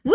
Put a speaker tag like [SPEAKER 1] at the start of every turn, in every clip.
[SPEAKER 1] Woo!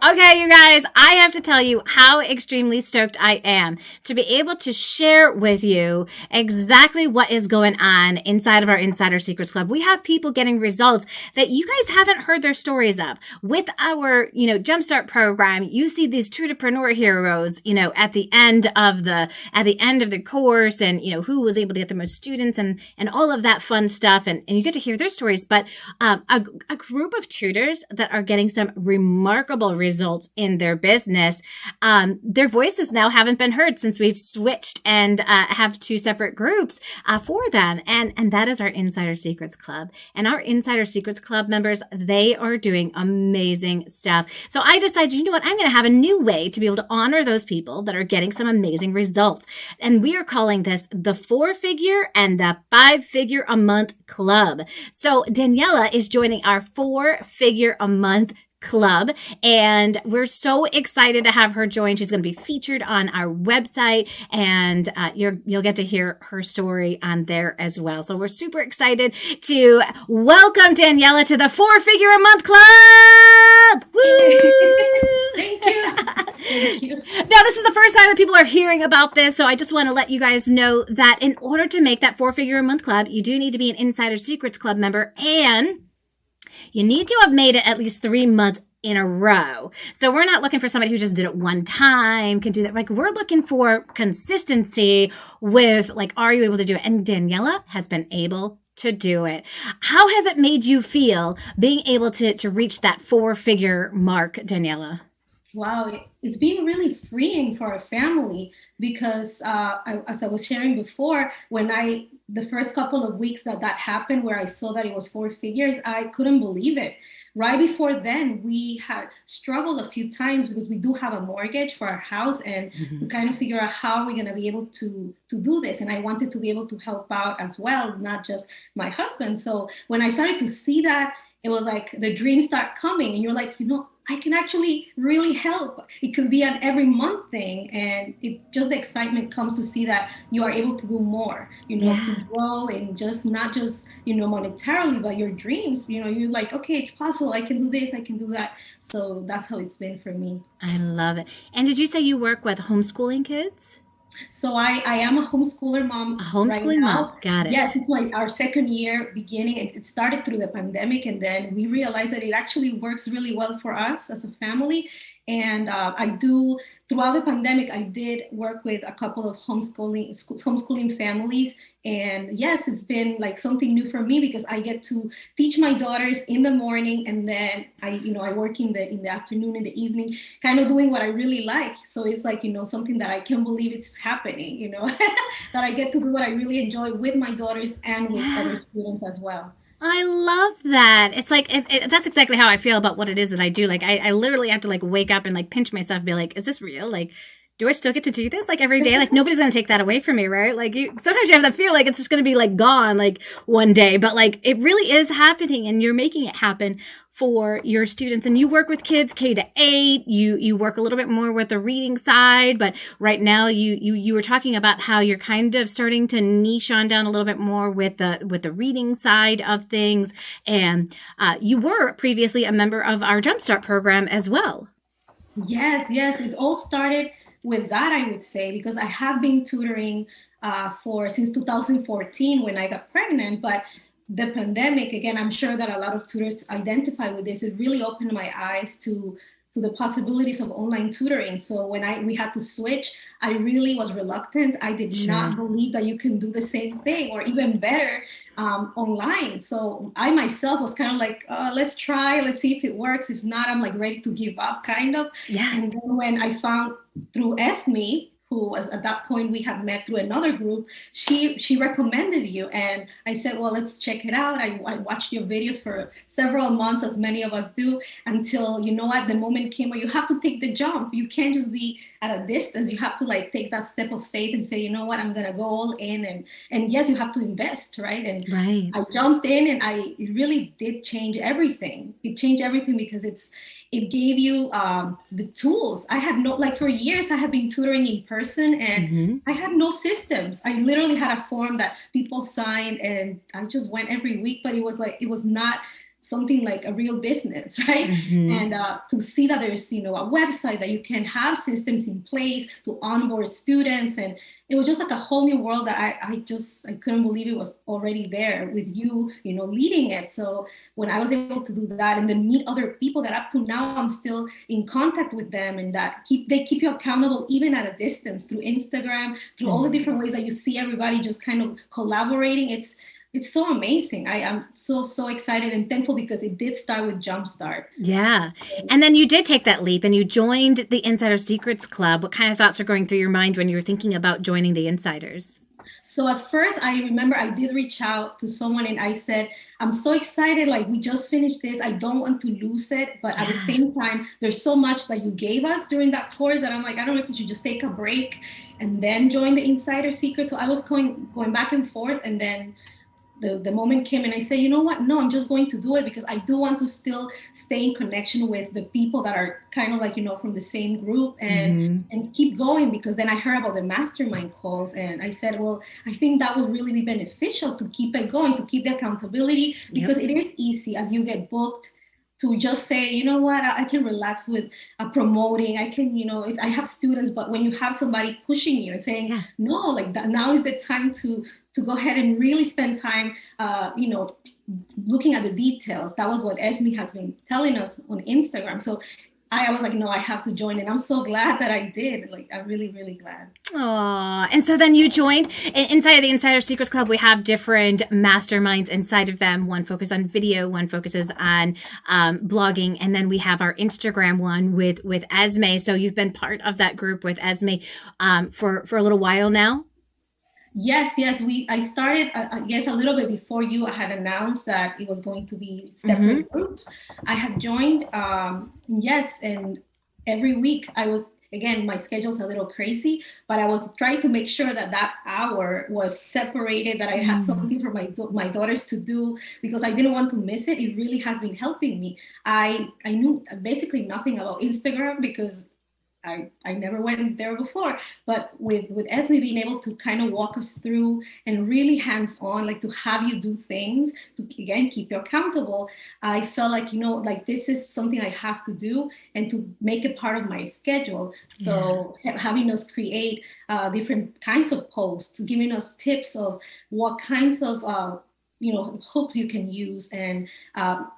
[SPEAKER 1] Okay, you guys, I have to tell you how extremely stoked I am to be able to share with you exactly what is going on inside of our Insider Secrets Club. We have people getting results that you guys haven't heard their stories of. With our, Jumpstart program, you see these Tutorpreneur heroes, at the end of the course, and who was able to get the most students and all of that fun stuff, and you get to hear their stories. But a group of tutors that are getting some remarkable results in their business. Their voices now haven't been heard since we've switched and have two separate groups for them. And that is our Insider Secrets Club. And our Insider Secrets Club members, they are doing amazing stuff. So I decided, you know what, I'm going to have a new way to be able to honor those people that are getting some amazing results. And we are calling this the 4-figure and the 5-figure a month club. So Daniela is joining our 4-figure a month club, and we're so excited to have her join. She's going to be featured on our website, and you'll get to hear her story on there as well. So we're super excited to welcome Daniela to the 4-figure a month club. Woo!
[SPEAKER 2] Thank you. Thank you.
[SPEAKER 1] Now, this is the first time that people are hearing about this, so I just want to let you guys know that in order to make that 4-figure a month club, you do need to be an Insider Secrets Club member, and you need to have made it at least 3 months in a row. So we're not looking for somebody who just did it one time, can do that. Like, we're looking for consistency with, are you able to do it? And Daniela has been able to do it. How has it made you feel being able to reach that 4-figure mark, Daniela?
[SPEAKER 2] Wow, it's been really freeing for our family because as I was sharing before, the first couple of weeks that happened where I saw that it was 4 figures, I couldn't believe it. Right before then, we had struggled a few times because we do have a mortgage for our house, and to kind of figure out how we're going to be able to do this. And I wanted to be able to help out as well, not just my husband. So when I started to see that, it was like the dreams start coming, and you're like, I can actually really help. It could be an every month thing. And the excitement comes to see that you are able to do more, to grow, and not just, monetarily, but your dreams, you're like, okay, it's possible. I can do this. I can do that. So that's how it's been for me.
[SPEAKER 1] I love it. And did you say you work with homeschooling kids?
[SPEAKER 2] So I am a homeschooler mom.
[SPEAKER 1] A homeschooling mom. Got it.
[SPEAKER 2] Yes, it's our second year beginning. It started through the pandemic, and then we realized that it actually works really well for us as a family. And throughout the pandemic, I did work with a couple of homeschooling families. And yes, it's been like something new for me because I get to teach my daughters in the morning, and then I work in the afternoon, in the evening, kind of doing what I really like. So it's like, something that I can't believe it's happening, that I get to do what I really enjoy with my daughters and with other students as well.
[SPEAKER 1] I love that. It's like, that's exactly how I feel about what it is that I do. Like, I literally have to wake up and pinch myself and be like, is this real? Do I still get to do this every day? Nobody's going to take that away from me, right? Sometimes you have that feel like it's just going to be gone one day, but it really is happening, and you're making it happen for your students. And you work with kids K-8. You work a little bit more with the reading side, but right now you were talking about how you're kind of starting to niche on down a little bit more with the reading side of things. And you were previously a member of our Jumpstart program as well.
[SPEAKER 2] Yes. It all started with that, I would say, because I have been tutoring since 2014 when I got pregnant, but the pandemic, again, I'm sure that a lot of tutors identify with this. It really opened my eyes to the possibilities of online tutoring. So when we had to switch, I really was reluctant. I did not believe that you can do the same thing or even better online. So I myself was kind of like, let's try, let's see if it works. If not, I'm ready to give up kind of.
[SPEAKER 1] Yeah.
[SPEAKER 2] And then when I found through Esme, who was at that point we had met through another group, she recommended you. And I said, well, let's check it out. I watched your videos for several months, as many of us do, until, the moment came where you have to take the jump. You can't just be at a distance. You have to take that step of faith and say, I'm going to go all in. And yes, you have to invest, right? And
[SPEAKER 1] right.
[SPEAKER 2] I jumped in, and it really did change everything. It changed everything because it gave you the tools. I had for years, I have been tutoring in person, and I had no systems. I literally had a form that people signed, and I just went every week, but it was not something like a real business, right? And to see that there's, a website that you can have systems in place to onboard students. And it was just like a whole new world that I couldn't believe it was already there with you, leading it. So when I was able to do that and then meet other people that up to now I'm still in contact with them, and that they keep you accountable even at a distance through Instagram, through all the different ways that you see everybody just kind of collaborating. It's so amazing. I am so excited and thankful because it did start with Jumpstart.
[SPEAKER 1] Yeah. And then you did take that leap and you joined the Insider Secrets Club. What kind of thoughts are going through your mind when you were thinking about joining the Insiders?
[SPEAKER 2] So at first, I remember I did reach out to someone and I said, I'm so excited. Like, we just finished this. I don't want to lose it. But at the same time, there's so much that you gave us during that course that I'm like, I don't know if we should just take a break and then join the Insider Secret. So I was going back and forth. And then the moment came and I said, you know what? No, I'm just going to do it because I do want to still stay in connection with the people that are kind of like, from the same group and keep going, because then I heard about the Mastermind calls and I said, well, I think that would really be beneficial to keep it going, to keep the accountability, because it is easy as you get booked to just say, you know what, I can relax with promoting. I can, I have students, but when you have somebody pushing you and saying, no, like that, now is the time to go ahead and really spend time, looking at the details. That was what Esme has been telling us on Instagram. So I was like, no, I have to join. And I'm so glad that I did. Like, I'm really, really glad.
[SPEAKER 1] Aw. And so then you joined inside of the Insider Secrets Club. We have different masterminds inside of them. One focuses on video, one focuses on blogging. And then we have our Instagram one with Esme. So you've been part of that group with Esme for a little while now.
[SPEAKER 2] Yes. I started, I guess, a little bit before you. I had announced that it was going to be separate groups. I had joined, and every week I was, again, my schedule's a little crazy, but I was trying to make sure that hour was separated, that I had something for my daughters to do, because I didn't want to miss it. It really has been helping me. I knew basically nothing about Instagram because I never went there before, but with Esme being able to kind of walk us through and really hands-on, like to have you do things to, again, keep you accountable, I felt like, like this is something I have to do and to make it part of my schedule. So having us create different kinds of posts, giving us tips of what kinds of hooks you can use, and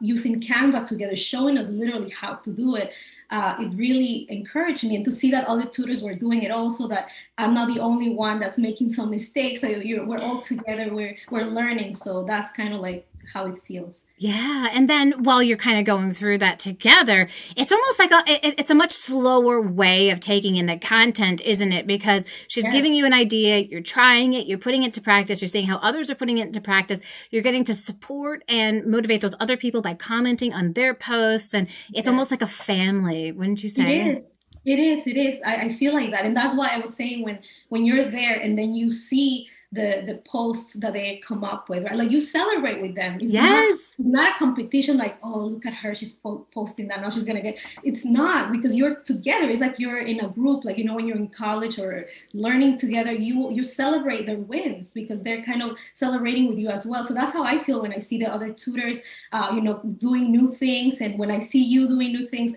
[SPEAKER 2] using Canva together, showing us literally how to do it. It really encouraged me, and to see that other tutors were doing it also, that I'm not the only one that's making some mistakes. We're all together, we're learning. So that's kind of like how it feels.
[SPEAKER 1] Yeah. And then while you're kind of going through that together, it's almost like it's a much slower way of taking in the content, isn't it? Because she's giving you an idea, you're trying it, you're putting it to practice, you're seeing how others are putting it into practice, you're getting to support and motivate those other people by commenting on their posts. And it's almost like a family, wouldn't you say?
[SPEAKER 2] It is. I feel like that. And that's why I was saying when you're there and then you see the posts that they come up with, right? Like, you celebrate with them. It's not a competition, like, oh, look at her, she's posting that, now she's gonna get. It's not, because you're together. It's like you're in a group, like, when you're in college or learning together, you celebrate their wins because they're kind of celebrating with you as well. So that's how I feel when I see the other tutors doing new things, and when I see you doing new things,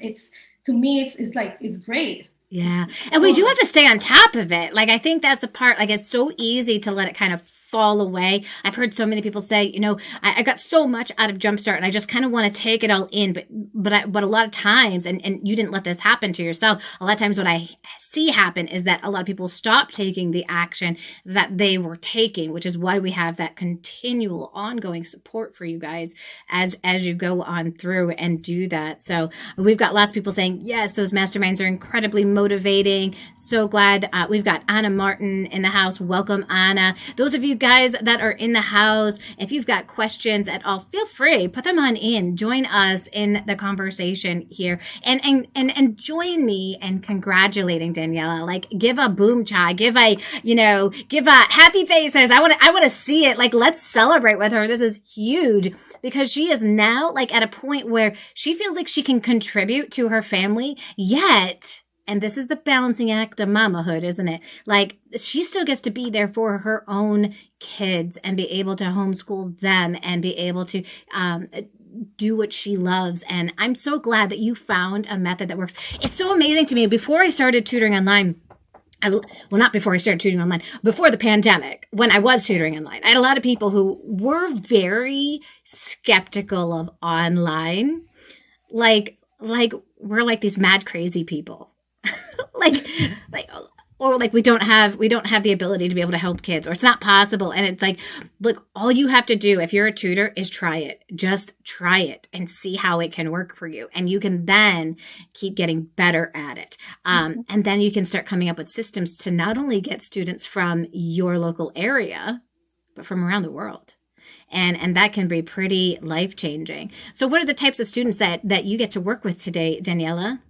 [SPEAKER 2] to me it's like, it's great.
[SPEAKER 1] Yeah. And we do have to stay on top of it. Like, I think that's the part, like, it's so easy to let it kind of fall away. I've heard so many people say, I got so much out of Jumpstart and I just kind of want to take it all in. But a lot of times, and you didn't let this happen to yourself, a lot of times what I see happen is that a lot of people stop taking the action that they were taking, which is why we have that continual ongoing support for you guys as you go on through and do that. So we've got lots of people saying, yes, those masterminds are incredibly motivating. So glad we've got Anna Martin in the house. Welcome, Anna. Those of you guys that are in the house, if you've got questions at all, feel free, put them on in, join us in the conversation here, and join me in congratulating Daniela. Like, give a boom cha, give a happy faces. I want to see it. Like, let's celebrate with her. This is huge, because she is now like at a point where she feels like she can contribute to her family, yet. And this is the balancing act of mamahood, isn't it? Like, she still gets to be there for her own kids and be able to homeschool them and be able to do what she loves. And I'm so glad that you found a method that works. It's so amazing to me. Before I started tutoring online, well, not before I started tutoring online, before the pandemic, when I was tutoring online, I had a lot of people who were very skeptical of online. Like we're like these mad crazy people. like, like, or like we don't have the ability to be able to help kids, or it's not possible. And it's like, look, all you have to do if you're a tutor is try it. Just try it and see how it can work for you. And you can then keep getting better at it. And then you can start coming up with systems to not only get students from your local area, but from around the world. And that can be pretty life-changing. So what are the types of students that you get to work with today, Daniela?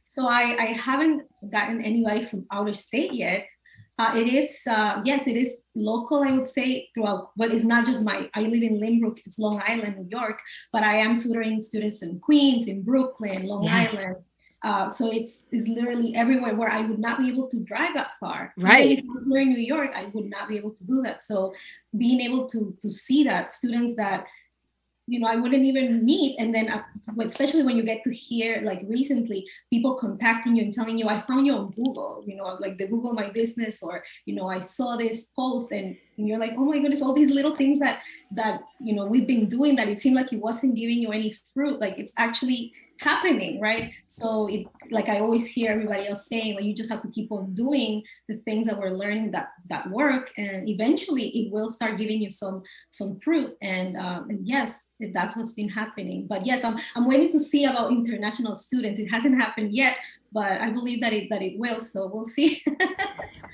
[SPEAKER 2] So I haven't gotten anybody from outer state yet. It is, yes, it is local, I would say, throughout, but it's not just I live in Limbrook, it's Long Island, New York, but I am tutoring students in Queens, in Brooklyn, Long Island. So it's literally everywhere where I would not be able to drive that far.
[SPEAKER 1] Right.
[SPEAKER 2] Even if I were in New York, I would not be able to do that. So being able to see that students that, I wouldn't even meet. And then especially when you get to hear, like recently, people contacting you and telling you, I found you on Google, like the Google My Business, or, I saw this post, and you're like, oh my goodness, all these little things that we've been doing that it seemed like it wasn't giving you any fruit. Like it's actually happening, right? So like I always hear everybody else saying, like, you just have to keep on doing the things that we're learning that work, and eventually it will start giving you some fruit. And yes, that's what's been happening. But yes, I'm waiting to see about international students. It hasn't happened yet, but I believe that it will. So we'll see.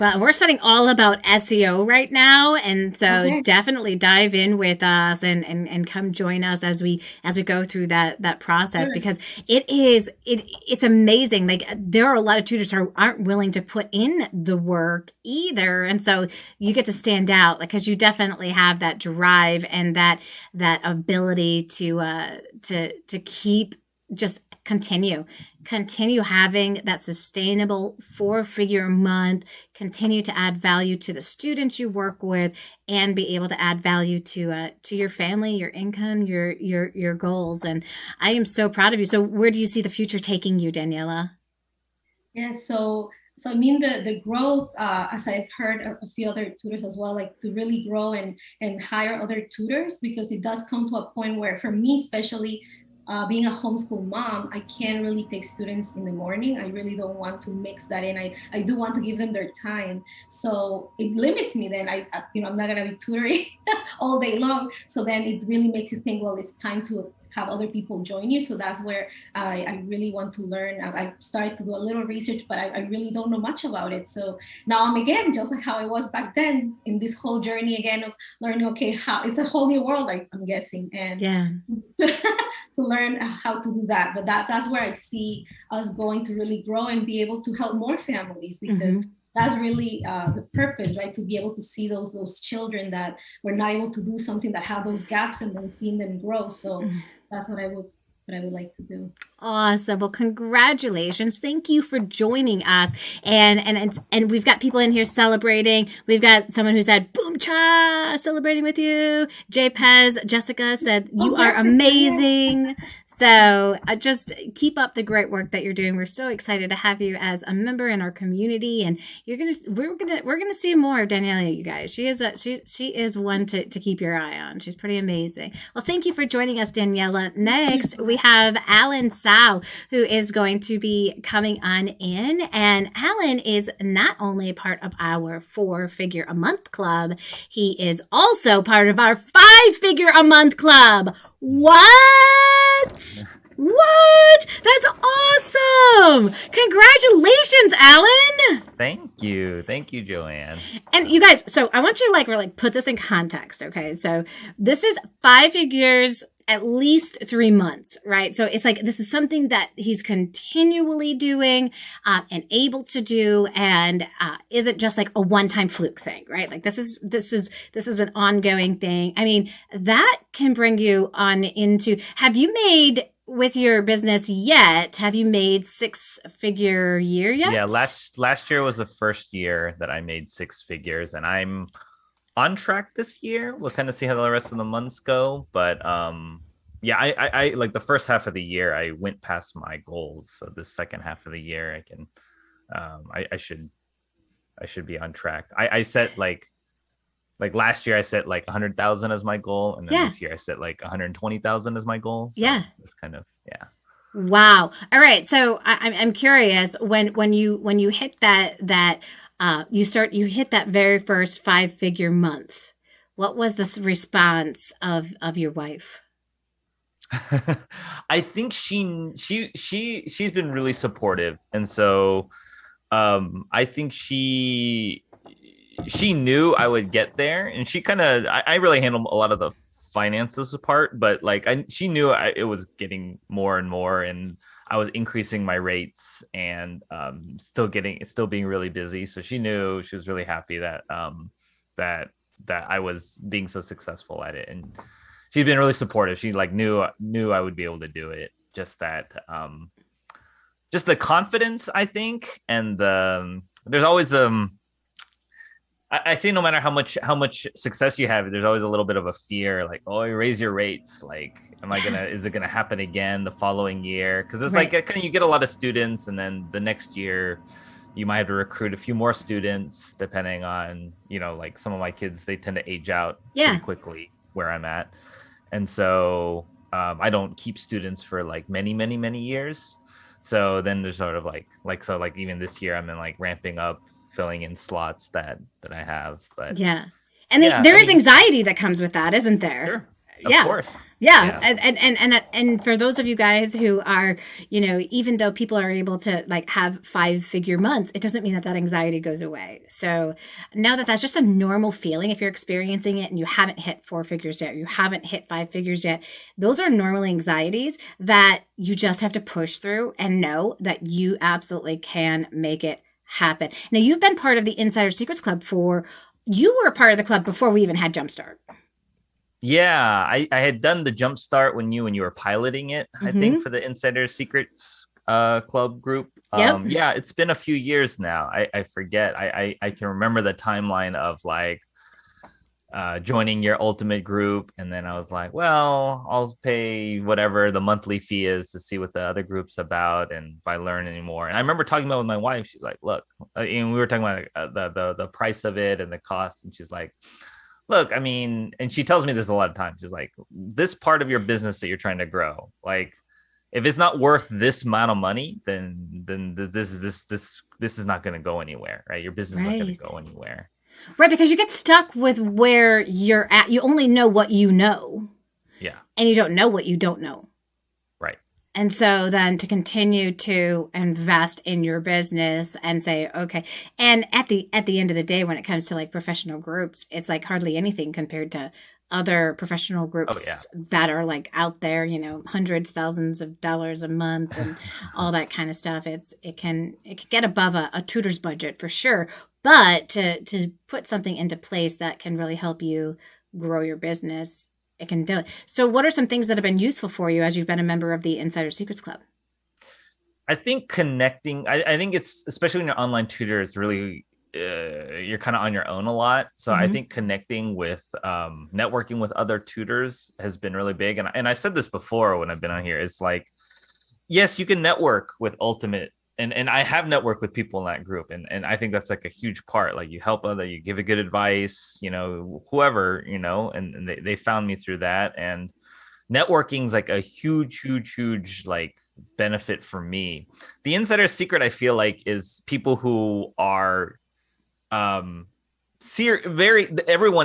[SPEAKER 1] Well, we're studying all about SEO right now, and so definitely dive in with us and come join us as we go through that process, because it's amazing. Like there are a lot of tutors who aren't willing to put in the work either, and so you get to stand out because you definitely have that drive and that ability to keep just continue having that sustainable 4-figure a month, continue to add value to the students you work with, and be able to add value to your family, your income, your goals. And I am so proud of you. So where do you see the future taking you, Daniela?
[SPEAKER 2] Yeah, so I mean the growth, as I've heard a few other tutors as well, like to really grow and hire other tutors, because it does come to a point where, for me especially, being a homeschool mom, I can't really take students in the morning. I really don't want to mix that in. I do want to give them their time. So it limits me then. I'm not gonna be tutoring all day long. So then it really makes you think, well, it's time to have other people join you. So that's where I really want to learn. I started to do a little research, but I really don't know much about it. So now I'm again, just like how I was back then, in this whole journey again of learning, okay, how it's a whole new world, I'm guessing. And to learn how to do that. But that's where I see us going to really grow and be able to help more families, because that's really the purpose, right? To be able to see those children that were not able to do something, that have those gaps, and then seeing them grow. So that's what I would like to do.
[SPEAKER 1] Awesome. Well, congratulations. Thank you for joining us. And we've got people in here celebrating. We've got someone who said, boom cha, celebrating with you. Jay Pez, Jessica said, you are amazing. So just keep up the great work that you're doing. We're so excited to have you as a member in our community. And we're gonna see more of Daniela, you guys. She is one to keep your eye on. She's pretty amazing. Well, thank you for joining us, Daniela. Next, we have Alan Sau, who is going to be coming on in. And Alan is not only a part of our 4-figure a month club, he is also part of our 5-figure a month club. What? What? That's awesome! Congratulations, Alan!
[SPEAKER 3] Thank you, Joanne.
[SPEAKER 1] And you guys, so I want you to really put this in context, okay? So this is 5 figures, at least 3 months, right? So it's like, this is something that he's continually doing and able to do, and isn't just like a one-time fluke thing, right? Like this is an ongoing thing. I mean, that can bring you on into, have you made, with your business yet, have you made 6-figure year yet?
[SPEAKER 3] Yeah, last year was the first year that I made 6 figures, and I'm on track this year. We'll kind of see how the rest of the months go, but yeah, I like the first half of the year, I went past my goals. So the second half of the year, I can, I should be on track. I set like last year I set like 100,000 as my goal, and then
[SPEAKER 1] Yeah.
[SPEAKER 3] this year I set like 120,000 as my goal. So
[SPEAKER 1] Yeah.
[SPEAKER 3] it's kind of, yeah.
[SPEAKER 1] Wow. All right. So I'm curious when you hit that you hit that very first 5-figure month. What was the response of your wife?
[SPEAKER 3] I think she's been really supportive, and so I think she knew I would get there, and she kind of I really handled a lot of the finances part, but like she knew it was getting more and more, and I was increasing my rates, and still being really busy. So she knew, she was really happy that that I was being so successful at it, and she's been really supportive. She like knew I would be able to do it. Just that just the confidence, I think, and there's always I see no matter how much success you have, there's always a little bit of a fear, like, oh, you raise your rates, like, is it gonna happen again the following year? Because it's
[SPEAKER 1] Right.
[SPEAKER 3] like kind of, you get a lot of students, and then the next year you might have to recruit a few more students, depending on, like some of my kids, they tend to age out pretty quickly where I'm at, and so I don't keep students for like many years. So then there's sort of like even this year I'm in like ramping up, filling in slots that I have. But
[SPEAKER 1] Yeah. And
[SPEAKER 3] yeah,
[SPEAKER 1] there is anxiety that comes with that, isn't there?
[SPEAKER 3] Sure. Of
[SPEAKER 1] Yeah.
[SPEAKER 3] course.
[SPEAKER 1] Yeah. And for those of you guys who are, even though people are able to like have 5-figure months, it doesn't mean that anxiety goes away. So now that's just a normal feeling. If you're experiencing it and you haven't hit 4 figures yet, you haven't hit 5 figures yet, those are normal anxieties that you just have to push through and know that you absolutely can make it happen. Now, you've been part of the Insider Secrets Club you were a part of the club before we even had Jumpstart.
[SPEAKER 3] Yeah, I had done the jumpstart when you were piloting it, I think, for the Insider Secrets Club group.
[SPEAKER 1] Yep.
[SPEAKER 3] Yeah, it's been a few years now. I forget. I can remember the timeline of like joining your ultimate group, and then I was like, well, I'll pay whatever the monthly fee is to see what the other group's about, and if I learn anymore. And I remember talking about it with my wife. She's like, look, and we were talking about the price of it and the cost, and she's like, look, I mean, and she tells me this a lot of times. She's like, this part of your business that you're trying to grow, like, if it's not worth this amount of money, then this is not going to go anywhere, right? Your business is not going to go anywhere.
[SPEAKER 1] Right, because you get stuck with where you're at. You only know what you know.
[SPEAKER 3] Yeah.
[SPEAKER 1] And you don't know what you don't know.
[SPEAKER 3] Right.
[SPEAKER 1] And so then to continue to invest in your business and say, okay, and at the end of the day, when it comes to like professional groups, it's like hardly anything compared to other professional groups that are like out there, hundreds, thousands of dollars a month and all that kind of stuff. It can get above a tutor's budget for sure. But to put something into place that can really help you grow your business, it can do it. So what are some things that have been useful for you as you've been a member of the Insider Secrets Club?
[SPEAKER 3] I think connecting, I think it's, especially when you're online tutor, it's really, you're kind of on your own a lot. So I think connecting with, networking with other tutors has been really big. And I've said this before when I've been on here, it's like, yes, you can network with Ultimate. And I have networked with people in that group. And I think that's like a huge part. Like you help other, you give a good advice, whoever, and they found me through that. And networking is like a huge like benefit for me. The insider secret, I feel like, is people who are everyone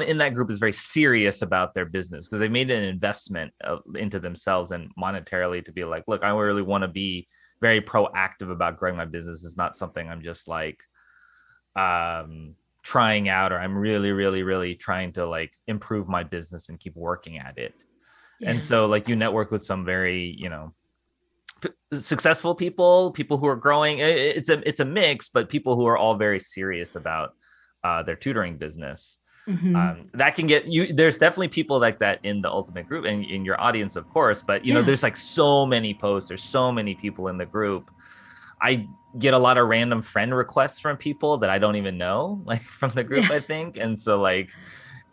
[SPEAKER 3] in that group is very serious about their business because they made an investment into themselves and monetarily to be like, look, I really want to be very proactive about growing my business. It's not something I'm just like trying out, or I'm really trying to like improve my business and keep working at it. Yeah. And so like you network with some very, successful people who are growing. It's a mix, but people who are all very serious about their tutoring business. That can get you. There's definitely people like that in the Ultimate group and in your audience, of course. But there's like so many posts. There's so many people in the group. I get a lot of random friend requests from people that I don't even know, like from the group, I think. And so like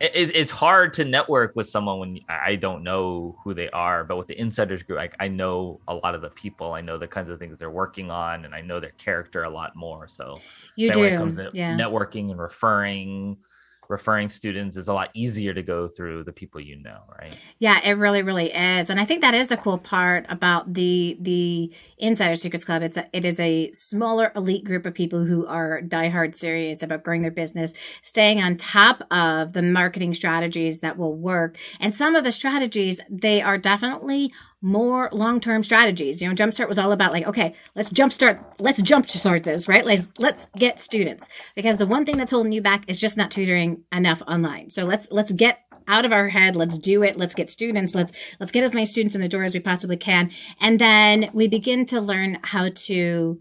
[SPEAKER 3] it's hard to network with someone when I don't know who they are. But with the insiders group, I know a lot of the people. I know the kinds of things they're working on, and I know their character a lot more. So
[SPEAKER 1] You
[SPEAKER 3] then when it comes
[SPEAKER 1] do.
[SPEAKER 3] to
[SPEAKER 1] Yeah.
[SPEAKER 3] networking and referring students, it's a lot easier to go through the people you know, right?
[SPEAKER 1] Yeah, it really, really is, and I think that is the cool part about the Insider Secrets Club. It is a smaller elite group of people who are diehard serious about growing their business, staying on top of the marketing strategies that will work, and some of the strategies they are definitely more long-term strategies. You know, Jumpstart was all about like, okay, let's jumpstart this, right? Let's get students, because the one thing that's holding you back is just not tutoring enough online. So let's get out of our head. Let's do it. Let's get students. Let's get as many students in the door as we possibly can. And then we begin to learn how to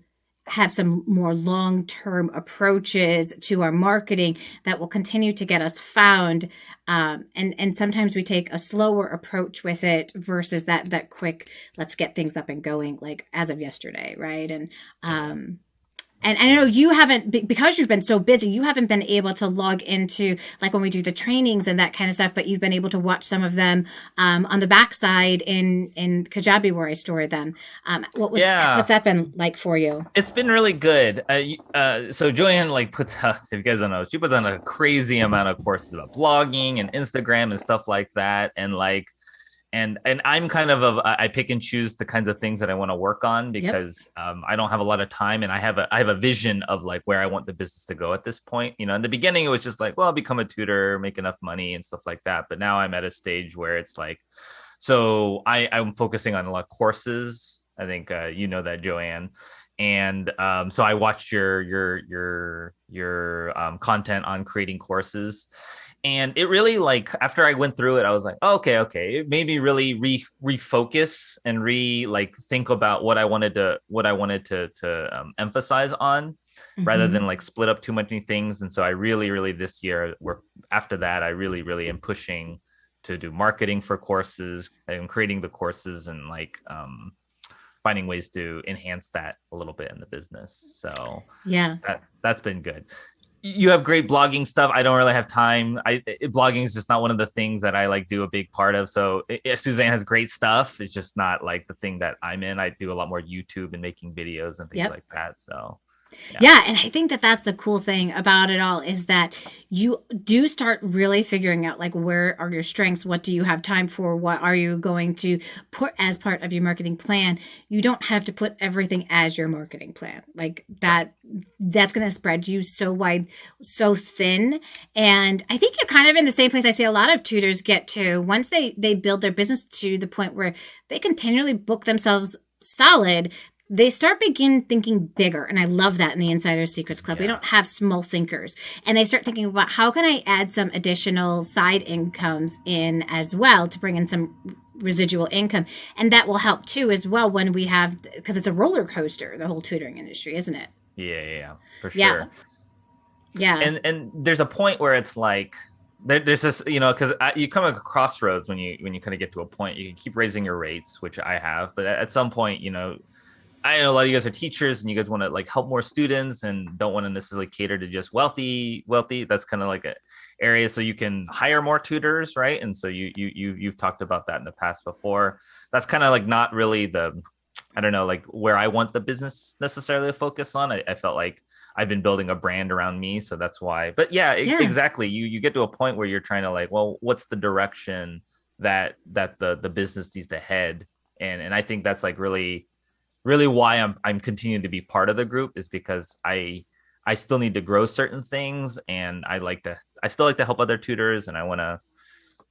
[SPEAKER 1] have some more long-term approaches to our marketing that will continue to get us found. And sometimes we take a slower approach with it versus that quick, let's get things up and going, like as of yesterday. Right. And I know you haven't, because you've been so busy, you haven't been able to log into like when we do the trainings and that kind of stuff, but you've been able to watch some of them on the backside in Kajabi where I store them. What's that been like for you?
[SPEAKER 3] It's been really good. So Joanne like puts out, if you guys don't know, she puts on a crazy amount of courses about blogging and Instagram and stuff like that. And like, and I'm kind of I pick and choose the kinds of things that I want to work on because I don't have a lot of time, and I have a vision of like where I want the business to go at this point. You know, in the beginning it was just like, well, I'll become a tutor, make enough money and stuff like that. But now I'm at a stage where it's like, so I'm focusing on a lot of courses. I think you know that, Joanne. And so I watched your content on creating courses. And it really, like, after I went through it, I was like, oh, okay. It made me really refocus and think about what I wanted to emphasize on, rather than like split up too many things. And so I really this year, after that, I really am pushing to do marketing for courses and creating the courses and like finding ways to enhance that a little bit in the business. So
[SPEAKER 1] yeah,
[SPEAKER 3] that's been good. You have great blogging stuff. I don't really have time. Blogging is just not one of the things that I like do a big part of. So Suzanne has great stuff. It's just not like the thing that I'm in. I do a lot more YouTube and making videos and things like that. So
[SPEAKER 1] yeah, and I think that that's the cool thing about it all is that you do start really figuring out like where are your strengths, what do you have time for, what are you going to put as part of your marketing plan. You don't have to put everything as your marketing plan. Like that's going to spread you so wide, so thin. And I think you're kind of in the same place I see a lot of tutors get to once they build their business to the point where they continually book themselves solid. They begin thinking bigger. And I love that in the Insider Secrets Club. We don't have small thinkers. And they start thinking about how can I add some additional side incomes in as well to bring in some residual income. And that will help too as well when we have, because it's a roller coaster, the whole tutoring industry, isn't it?
[SPEAKER 3] Yeah, for sure.
[SPEAKER 1] Yeah.
[SPEAKER 3] And there's a point where it's like, there's this, you know, because you come at a crossroads when you kind of get to a point. You can keep raising your rates, which I have, but at some point, you know, I know a lot of you guys are teachers and you guys want to like help more students and don't want to necessarily cater to just wealthy. That's kind of like an area so you can hire more tutors, right? And so you've talked about that in the past before. That's kind of like not really I don't know, like where I want the business necessarily to focus on. I felt like I've been building a brand around me, so that's why. But exactly. You get to a point where you're trying to like, well, what's the direction that the business needs to head? And I think that's like really why I'm continuing to be part of the group, is because I still need to grow certain things, and I still like to help other tutors, and I want to,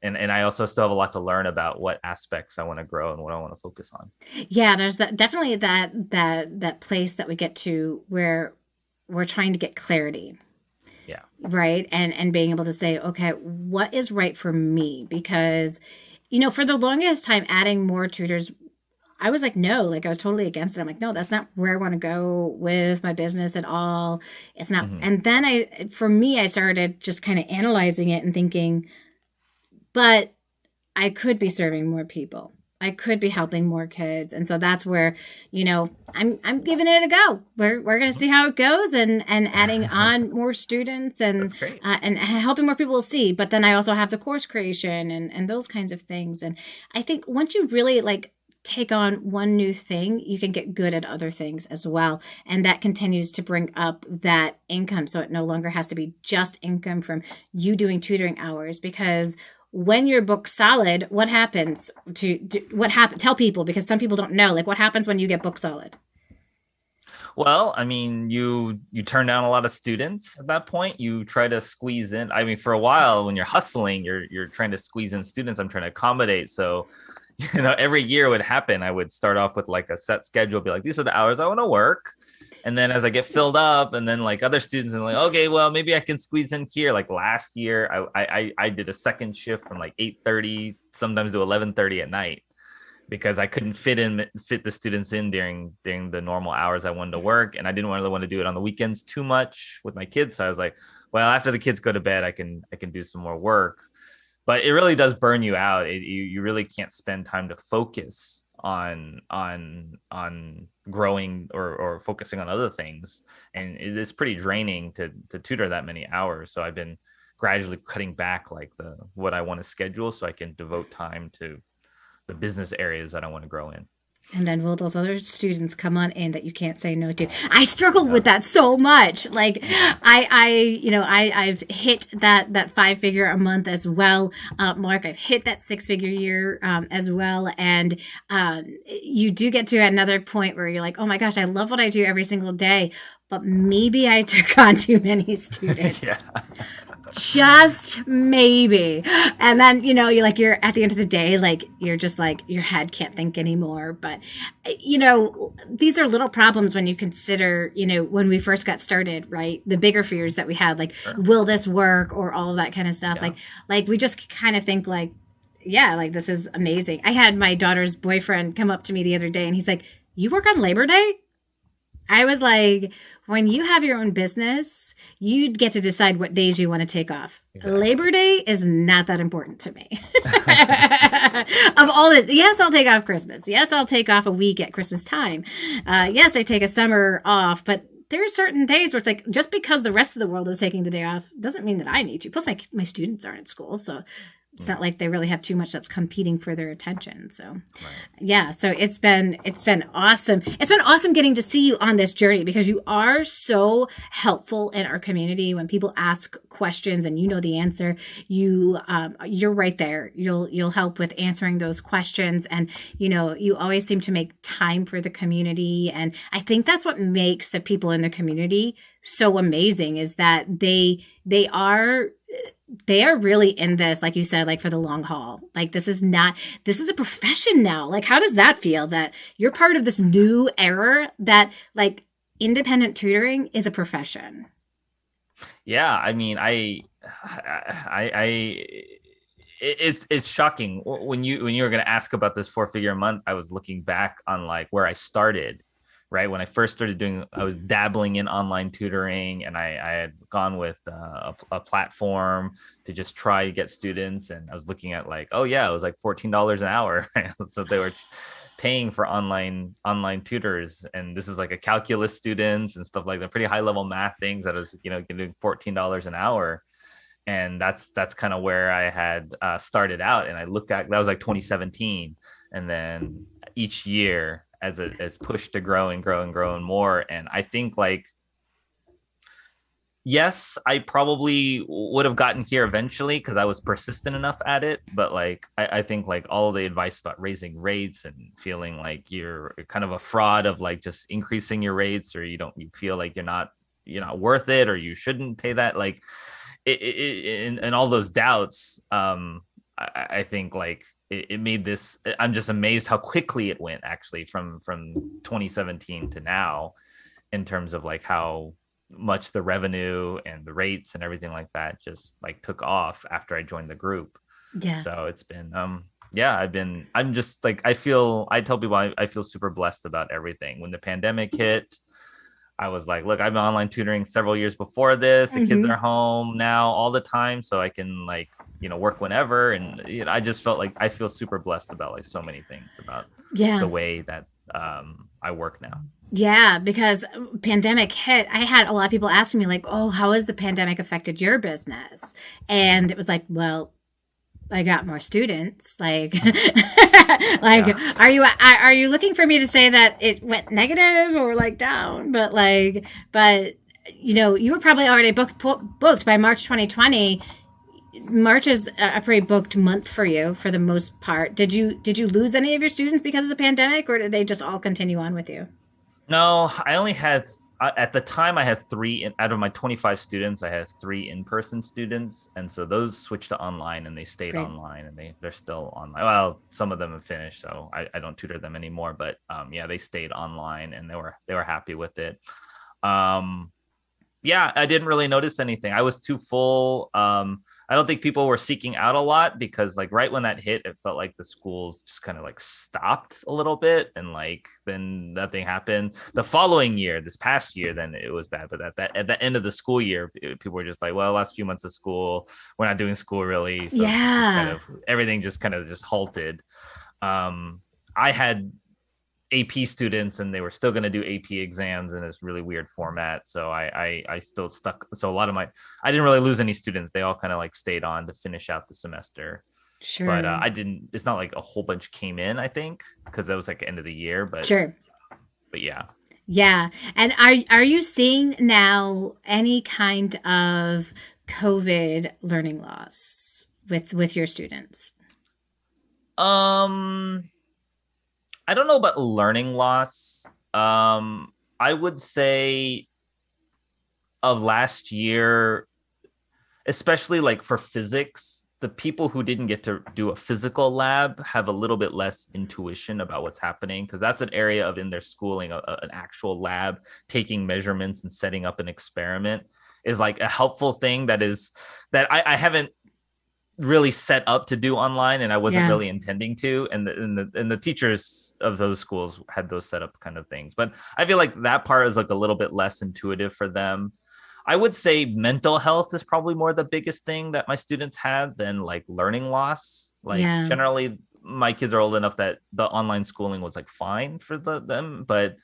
[SPEAKER 3] and I also still have a lot to learn about what aspects I want to grow and what I want to focus on.
[SPEAKER 1] Yeah, there's definitely that place that we get to where we're trying to get clarity.
[SPEAKER 3] Yeah.
[SPEAKER 1] Right. And being able to say, okay, what is right for me? Because, you know, for the longest time, adding more tutors, I was like, no, like I was totally against it. I'm like, no, that's not where I want to go with my business at all. It's not. And then I started just kind of analyzing it and thinking, but I could be serving more people. I could be helping more kids. And so that's where, I'm giving it a go. We're going to see how it goes and adding on more students and helping more people see. But then I also have the course creation and those kinds of things. And I think once you really take on one new thing, you can get good at other things as well. And that continues to bring up that income. So it no longer has to be just income from you doing tutoring hours, because when you're booked solid, what happens tell people, because some people don't know, what happens when you get booked solid?
[SPEAKER 3] Well, I mean, you turn down a lot of students at that point. You try to squeeze in. I mean, for a while when you're hustling, you're trying to squeeze in students. I'm trying to accommodate. So, every year would happen. I would start off with a set schedule, be like, these are the hours I want to work. And then as I get filled up, and then other students are okay, well, maybe I can squeeze in here. Last year, I did a second shift from 8:30, sometimes to 11:30 at night, because I couldn't fit the students in during the normal hours I wanted to work. And I didn't really want to do it on the weekends too much with my kids. So I was like, well, after the kids go to bed, I can do some more work. But it really does burn you out. You really can't spend time to focus on growing or focusing on other things. And it is pretty draining to tutor that many hours. So I've been gradually cutting back what I want to schedule, so I can devote time to the business areas that I want to grow in.
[SPEAKER 1] And then will those other students come on in that you can't say no to? I struggle with that so much. I've hit that 5-figure a month as well, Mark. I've hit that 6-figure year as well. And you do get to another point where you're like, oh my gosh, I love what I do every single day, but maybe I took on too many students. Yeah. Just maybe. And then, you're at the end of the day, you're just your head can't think anymore. But, these are little problems when you consider, when we first got started, right? The bigger fears that we had, sure, will this work, or all of that kind of stuff. Yeah. We just kind of think this is amazing. I had my daughter's boyfriend come up to me the other day and he's like, you work on Labor Day? I was like, when you have your own business, you get to decide what days you want to take off. Exactly. Labor Day is not that important to me. Of all this, yes, I'll take off Christmas. Yes, I'll take off a week at Christmas time. Yes, I take a summer off, but there are certain days where it's just because the rest of the world is taking the day off doesn't mean that I need to. Plus, my students aren't at school, so it's not like they really have too much that's competing for their attention. So, right. Yeah. So it's been awesome. It's been awesome getting to see you on this journey, because you are so helpful in our community. When people ask questions and the answer, you're right there. You'll help with answering those questions, and you always seem to make time for the community. And I think that's what makes the people in the community so amazing, is that they are really in this, like you said, for the long haul. This is a profession now. How does that feel, that you're part of this new era, that independent tutoring is a profession?
[SPEAKER 3] Yeah. I mean, it's shocking. When you were going to ask about this 4-figure a month, I was looking back on where I started. Right. When I first started I was dabbling in online tutoring, and I had gone with a platform to just try to get students. And I was looking at it was $14 an hour. So they were paying for online tutors. And this is a calculus students and stuff like that, pretty high level math things that was, getting $14 an hour. And that's kind of where I had started out. And I looked at, that was 2017. And then each year, as it's pushed to grow and grow and grow and more. And I think yes, I probably would have gotten here eventually because I was persistent enough at it. But I think all of the advice about raising rates and feeling you're kind of a fraud of just increasing your rates, or you feel you're not worth it, or you shouldn't pay that, and all those doubts. I think it made this, I'm just amazed how quickly it went, actually, from 2017 to now, in terms of how much the revenue and the rates and everything like that just took off after I joined the group. Yeah. So it's been, I'm just I tell people I feel super blessed about everything. When the pandemic hit, I was look, I've been online tutoring several years before this. The kids are home now all the time, so I can work whenever. And I just felt like I feel super blessed about like so many things about
[SPEAKER 1] Yeah.
[SPEAKER 3] the way that I work now.
[SPEAKER 1] Yeah, because pandemic hit, I had a lot of people asking me like, "Oh, how has the pandemic affected your business?" And it was like, "Well, I got more students." Like, like,
[SPEAKER 3] Yeah.
[SPEAKER 1] are you looking for me to say that it went negative or like down? But you were probably already booked by March 2020. March is a pretty booked month for you for the most part. Did you lose any of your students because of the pandemic, or did they just all continue on with you?
[SPEAKER 3] No, I only had at the time I had three out of my 25 students. I had three in-person students, and so those switched to online and they stayed
[SPEAKER 1] Great.
[SPEAKER 3] online, and they're still online. Well, some of them have finished, so I don't tutor them anymore. But yeah, they stayed online and they were happy with it. Um, yeah, I didn't really notice anything. I was too full. I don't think people were seeking out a lot because like right when that hit, it felt like the schools just kind of like stopped a little bit, and like then nothing happened. The following year, this past year, then it was bad. But at the end of the school year, people were just like, well, last few months of school, we're not doing school really, so just kind
[SPEAKER 1] Yeah.
[SPEAKER 3] of everything just kind of just halted. I had AP students and they were still going to do AP exams in this really weird format. So I still stuck. So a lot of I didn't really lose any students. They all kind of like stayed on to finish out the semester. But
[SPEAKER 1] Sure.
[SPEAKER 3] I didn't, it's not like a whole bunch came in, I think, because that was like the end of the year.
[SPEAKER 1] Sure.
[SPEAKER 3] But yeah.
[SPEAKER 1] Yeah. And are you seeing now any kind of COVID learning loss with your students?
[SPEAKER 3] Um, I don't know about learning loss. I would say of last year, especially like for physics, the people who didn't get to do a physical lab have a little bit less intuition about what's happening, because that's an area of in their schooling, an actual lab, taking measurements and setting up an experiment is like a helpful thing that I haven't really set up to do online, and I wasn't
[SPEAKER 1] Yeah.
[SPEAKER 3] really intending to, and the teachers of those schools had those set up kind of things. But I feel like that part is like a little bit less intuitive for them. I would say mental health is probably more the biggest thing that my students had than like learning loss. Like
[SPEAKER 1] Yeah.
[SPEAKER 3] generally my kids are old enough that the online schooling was like fine for them, but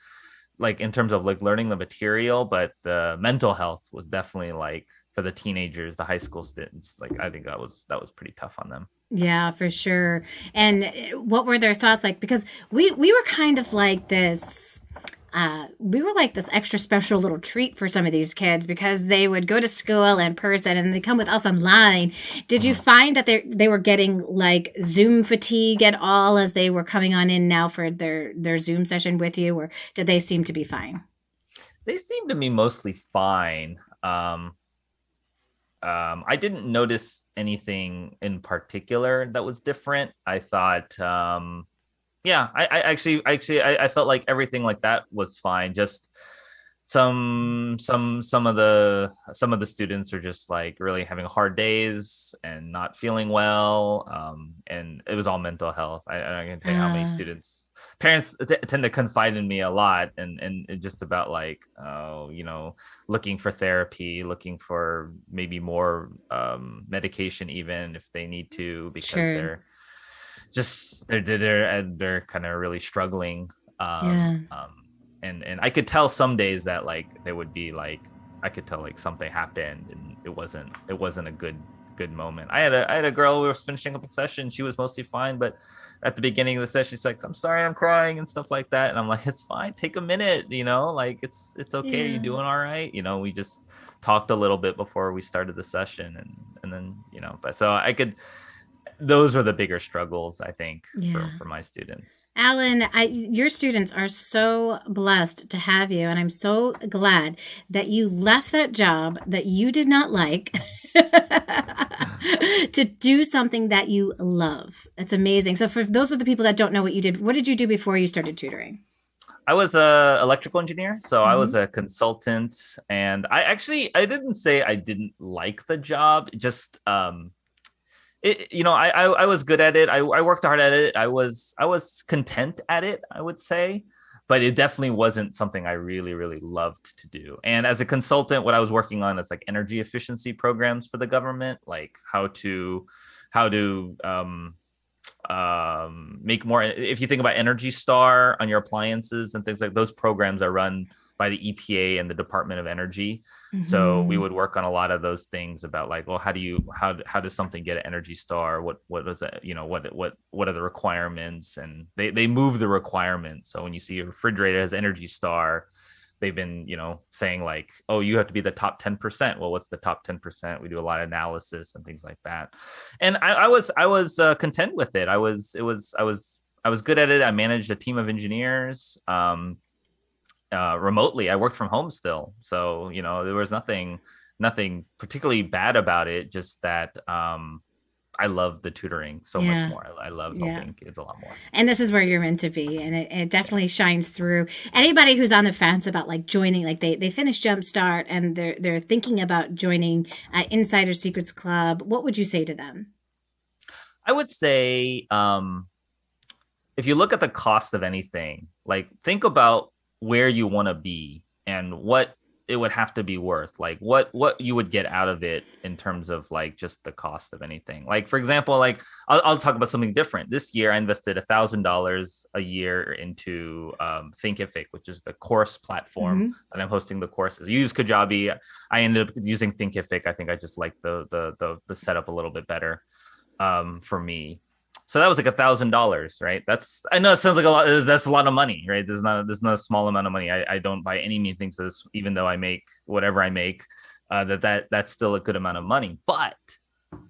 [SPEAKER 3] like in terms of like learning the material, but the mental health was definitely like for the teenagers, the high school students, like I think that was pretty tough on them.
[SPEAKER 1] Yeah, for sure. And what were their thoughts like? Because we were kind of like this. We were like this extra special little treat for some of these kids because they would go to school in person and they come with us online. Did you find that they were getting like Zoom fatigue at all as they were coming on in now for their Zoom session with you, or did they seem to be fine?
[SPEAKER 3] They seem to be mostly fine. I didn't notice anything in particular that was different. I thought, yeah, I felt like everything like that was fine. Just some of the students are just like really having hard days and not feeling well. And it was all mental health. I can tell you how many students, parents tend to confide in me a lot, and just about like, looking for therapy, looking for maybe more medication, even if they need to, because
[SPEAKER 1] Sure.
[SPEAKER 3] they're kind of really struggling.
[SPEAKER 1] Yeah.
[SPEAKER 3] And I could tell some days that like they would be like, I could tell like something happened and it wasn't a good moment. I had a girl, we were finishing up a session, she was mostly fine, but at the beginning of the session she's like, I'm sorry, I'm crying and stuff like that, and I'm like, it's fine, take a minute, like it's okay,
[SPEAKER 1] Yeah.
[SPEAKER 3] you're doing all right. We just talked a little bit before we started the session, and then but so I could, those are the bigger struggles, I think,
[SPEAKER 1] Yeah.
[SPEAKER 3] for my students.
[SPEAKER 1] Alan, your students are so blessed to have you, and I'm so glad that you left that job that you did not like to do something that you love. It's amazing. So, for those of the people that don't know what you did, what did you do before you started tutoring?
[SPEAKER 3] I was a electrical engineer, so I was
[SPEAKER 1] Hmm.
[SPEAKER 3] a consultant, and I didn't say I didn't like the job, just I was good at it. I worked hard at it. I was content at it, I would say. but it definitely wasn't something I really, really loved to do. And as a consultant, what I was working on is like energy efficiency programs for the government, like how to make more. If you think about Energy Star on your appliances and things like those programs are run by the EPA and the Department of Energy. So we would work on a lot of those things about like, well, how does something get an Energy Star? What is it? What are the requirements? And they move the requirements. So when you see a refrigerator has Energy Star, they've been, saying like, oh, you have to be the top 10%. Well, what's the top 10%? We do a lot of analysis and things like that. And I was content with it. I was good at it. I managed a team of engineers. Remotely. I worked from home still. So, there was nothing particularly bad about it. Just that I love the tutoring so much more. I love helping kids a lot more.
[SPEAKER 1] And this is where you're meant to be. And it definitely shines through. Anybody who's on the fence about like joining, like they finished Jumpstart and they're thinking about joining Insider Secrets Club, what would you say to them?
[SPEAKER 3] I would say if you look at the cost of anything, like think about where you want to be and what it would have to be worth, like what you would get out of it in terms of like just the cost of anything. Like, for example, like I'll talk about something different. This year I invested $1,000 a year into Thinkific, which is the course platform that I'm hosting the courses. I use Kajabi. I ended up using Thinkific. I think I just like the setup a little bit better for me. So that was like $1,000, right? I know it sounds like a lot. That's a lot of money, right? There's not a small amount of money. I don't by any means think this, even though I make whatever I make, that's still a good amount of money. But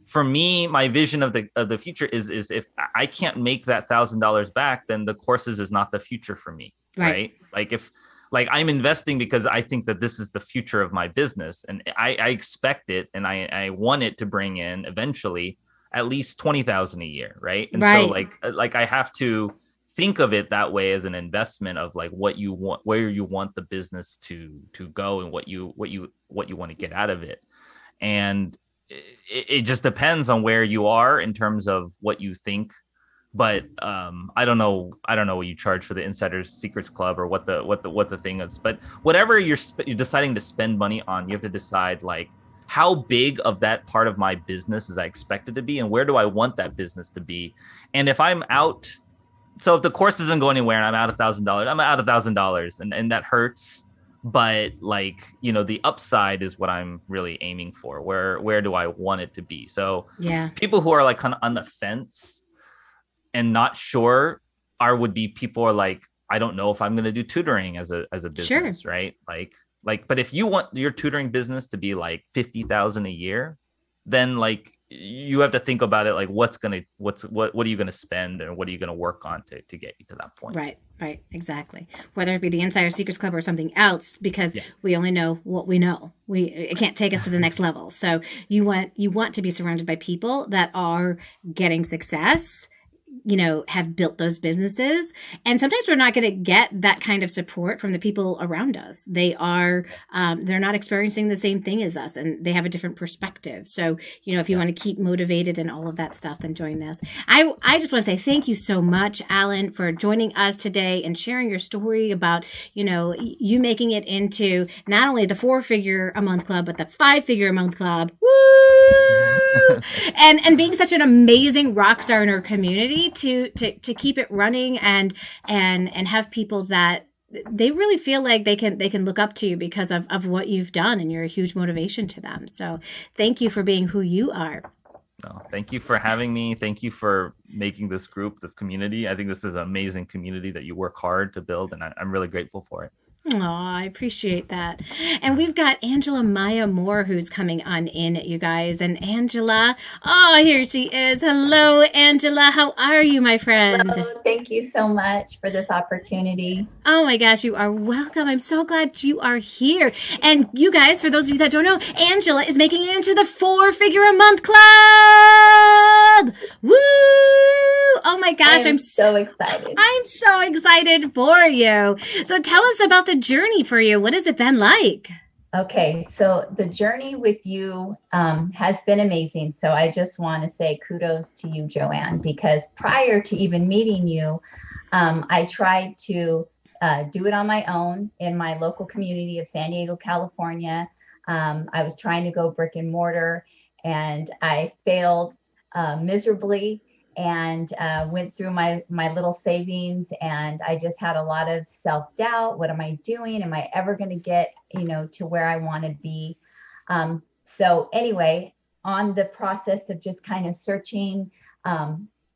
[SPEAKER 3] for me, my vision of the future is if I can't make that $1,000 back, then the courses is not the future for me, right? Like I'm investing because I think that this is the future of my business, and I expect it, and I want it to bring in eventually at least 20,000 a year, right? And so like I have to think of it that way, as an investment of like what you want, where you want the business to go, and what you want to get out of it. And it just depends on where you are in terms of what you think. But I don't know what you charge for the Insider Secrets Club or what the thing is. But whatever you're deciding to spend money on, you have to decide like, how big of that part of my business is I expected to be, and where do I want that business to be? And if I'm out, so if the course doesn't go anywhere and I'm out $1,000, I'm out $1,000, and that hurts. But like, the upside is what I'm really aiming for. Where do I want it to be? So people who are like kind of on the fence and not sure would be people are like, I don't know if I'm going to do tutoring as a business, right? Like, but if you want your tutoring business to be like 50,000 a year, then like you have to think about it like what are you going to spend, and what are you going to work on to get you to that point? Right,
[SPEAKER 1] exactly. Whether it be the Insider Secrets Club or something else, because we only know what we know. It can't take us to the next level. So you want to be surrounded by people that are getting success, have built those businesses. And sometimes we're not going to get that kind of support from the people around us. They are, they're not experiencing the same thing as us, and they have a different perspective. So, if you want to keep motivated and all of that stuff, then join us. I just want to say thank you so much, Alan, for joining us today and sharing your story about, you making it into not only the 4-figure a month club, but the 5-figure a month club. Woo! and being such an amazing rock star in our community to keep it running and have people that they really feel like they can look up to you because of what you've done, and you're a huge motivation to them. So thank you for being who you are.
[SPEAKER 3] No, thank you for having me. Thank you for making this group, the community. I think this is an amazing community that you work hard to build, and I'm really grateful for it.
[SPEAKER 1] Oh, I appreciate that. And we've got Angela Maya Moore who's coming on in, you guys. And Angela, here she is. Hello, Angela. How are you, my friend?
[SPEAKER 4] Hello. Thank you so much for this opportunity.
[SPEAKER 1] Oh my gosh, you are welcome. I'm so glad you are here. And you guys, for those of you that don't know, Angela is making it into the 4-figure a month club. Woo! Oh my gosh, I'm
[SPEAKER 4] so excited.
[SPEAKER 1] I'm so excited for you. So tell us about the journey for you. What has it been like?
[SPEAKER 4] Okay, so the journey with you has been amazing. So I just want to say kudos to you, Joanne, because prior to even meeting you, I tried to do it on my own in my local community of San Diego, California. I was trying to go brick and mortar, and I failed miserably, and went through my little savings, and I just had a lot of self-doubt. What am I doing? Am I ever going to get, to where I want to be? So anyway, on the process of just kind of searching,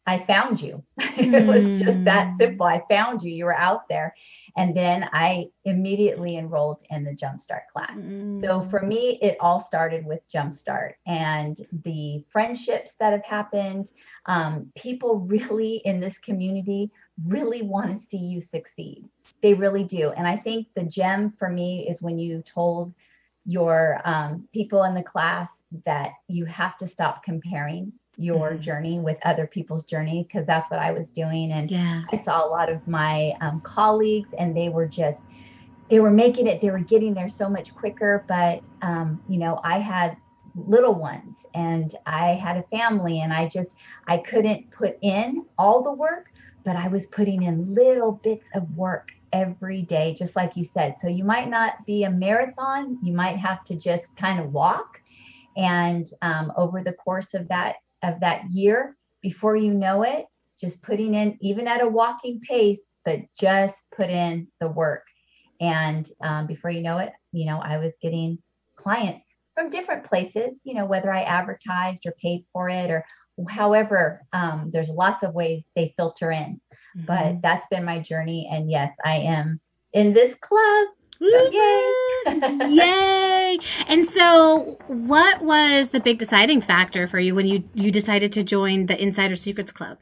[SPEAKER 4] I found you. It was just that simple. I found you. You were out there. And then I immediately enrolled in the Jumpstart class. So for me, it all started with Jumpstart and the friendships that have happened. People really in this community really want to see you succeed. They really do. And I think the gem for me is when you told your people in the class that you have to stop comparing your journey with other people's journey, because that's what I was doing. And I saw a lot of my colleagues, and they were making it, they were getting there so much quicker. But, I had little ones, and I had a family, and I couldn't put in all the work, but I was putting in little bits of work every day, just like you said. So you might not be a marathon, you might have to just kind of walk. And over the course of that year, before you know it, just putting in, even at a walking pace, but just put in the work. And before you know it, I was getting clients from different places, whether I advertised or paid for it or however, there's lots of ways they filter in, but that's been my journey. And yes, I am in this club. So yay.
[SPEAKER 1] Yay. And so what was the big deciding factor for you when you decided to join the Insider Secrets Club?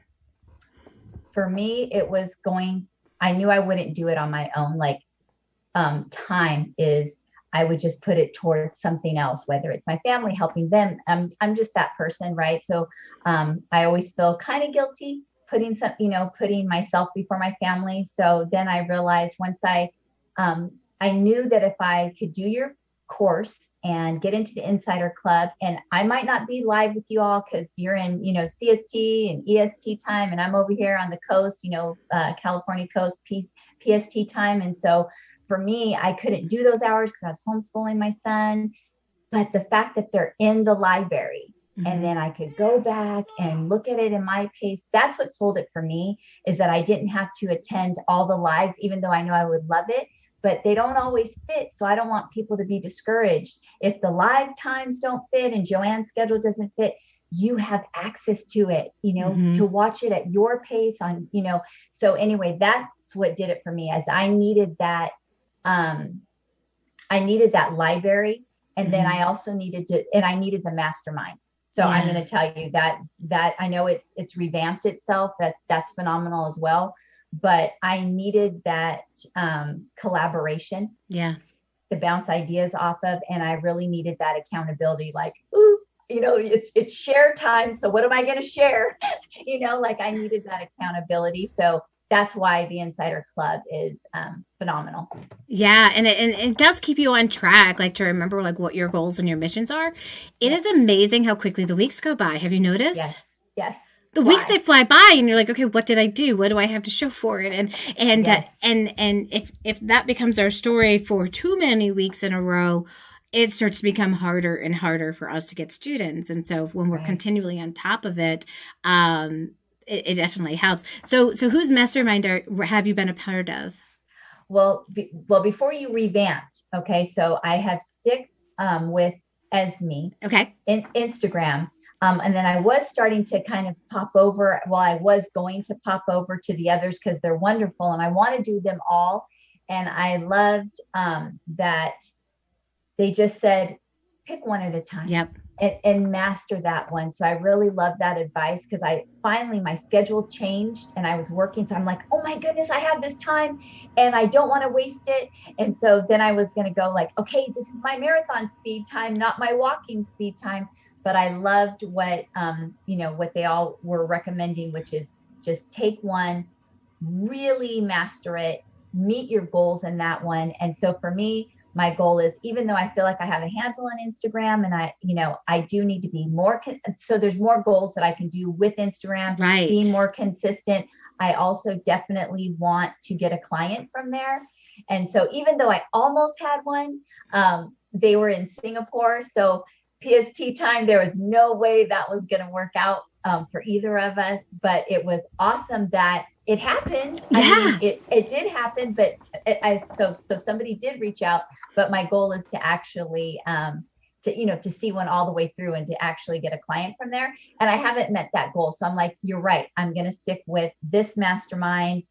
[SPEAKER 4] For me, it was I knew I wouldn't do it on my own. Like, time is, I would just put it towards something else, whether it's my family, helping them. I'm just that person, right? So I always feel kind of guilty putting myself before my family. So then I realized once I knew that if I could do your course and get into the Insider Club, and I might not be live with you all because you're in, CST and EST time, and I'm over here on the coast, California coast, PST time. And so for me, I couldn't do those hours because I was homeschooling my son. But the fact that they're in the library, and then I could go back and look at it in my pace, that's what sold it for me, is that I didn't have to attend all the lives, even though I know I would love it. But they don't always fit. So I don't want people to be discouraged. If the live times don't fit and Joanne's schedule doesn't fit, you have access to it, to watch it at your pace on, So anyway, that's what did it for me, as I needed that library. And then I also needed the Mastermind. So I'm going to tell you that I know it's revamped itself. That's phenomenal as well. But I needed that collaboration to bounce ideas off of. And I really needed that accountability, like, it's share time. So what am I going to share? I needed that accountability. So that's why the Insider Club is phenomenal.
[SPEAKER 1] Yeah. And it does keep you on track, like to remember like what your goals and your missions are. It is amazing how quickly the weeks go by. Have you noticed?
[SPEAKER 4] Yes.
[SPEAKER 1] The weeks, they fly by, and you're like, okay, what did I do? What do I have to show for it? And if that becomes our story for too many weeks in a row, it starts to become harder and harder for us to get students. And so when we're continually on top of it, it definitely helps. So whose Mastermind have you been a part of?
[SPEAKER 4] Well, before you revamped, okay, so I have stick with Esme.
[SPEAKER 1] Okay.
[SPEAKER 4] In Instagram. And then I was starting to kind of pop over. Well, I was going to pop over to the others because they're wonderful and I want to do them all. And I loved that they just said, pick one at a time.
[SPEAKER 1] Yep.
[SPEAKER 4] And master that one. So I really love that advice, because my schedule changed and I was working. So I'm like, oh my goodness, I have this time and I don't want to waste it. And so then I was going to go like, okay, this is my marathon speed time, not my walking speed time. But I loved what they all were recommending, which is just take one, really master it, meet your goals in that one. And so for me, my goal is, even though I feel like I have a handle on Instagram and I do need to be more. So there's more goals that I can do with Instagram,
[SPEAKER 1] right,
[SPEAKER 4] being more consistent. I also definitely want to get a client from there. And so even though I almost had one, they were in Singapore. So PST time, there was no way that was going to work out for either of us. But it was awesome that it happened.
[SPEAKER 1] Yeah.
[SPEAKER 4] I mean, it did happen, but so somebody did reach out. But my goal is to actually to see one all the way through and to actually get a client from there. And I haven't met that goal. So I'm like, you're right. I'm going to stick with this mastermind,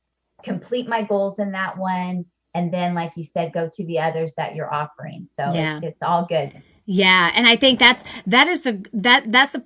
[SPEAKER 4] complete my goals in that one. And then, like you said, go to the others that you're offering. So it's all good.
[SPEAKER 1] Yeah, and I think that's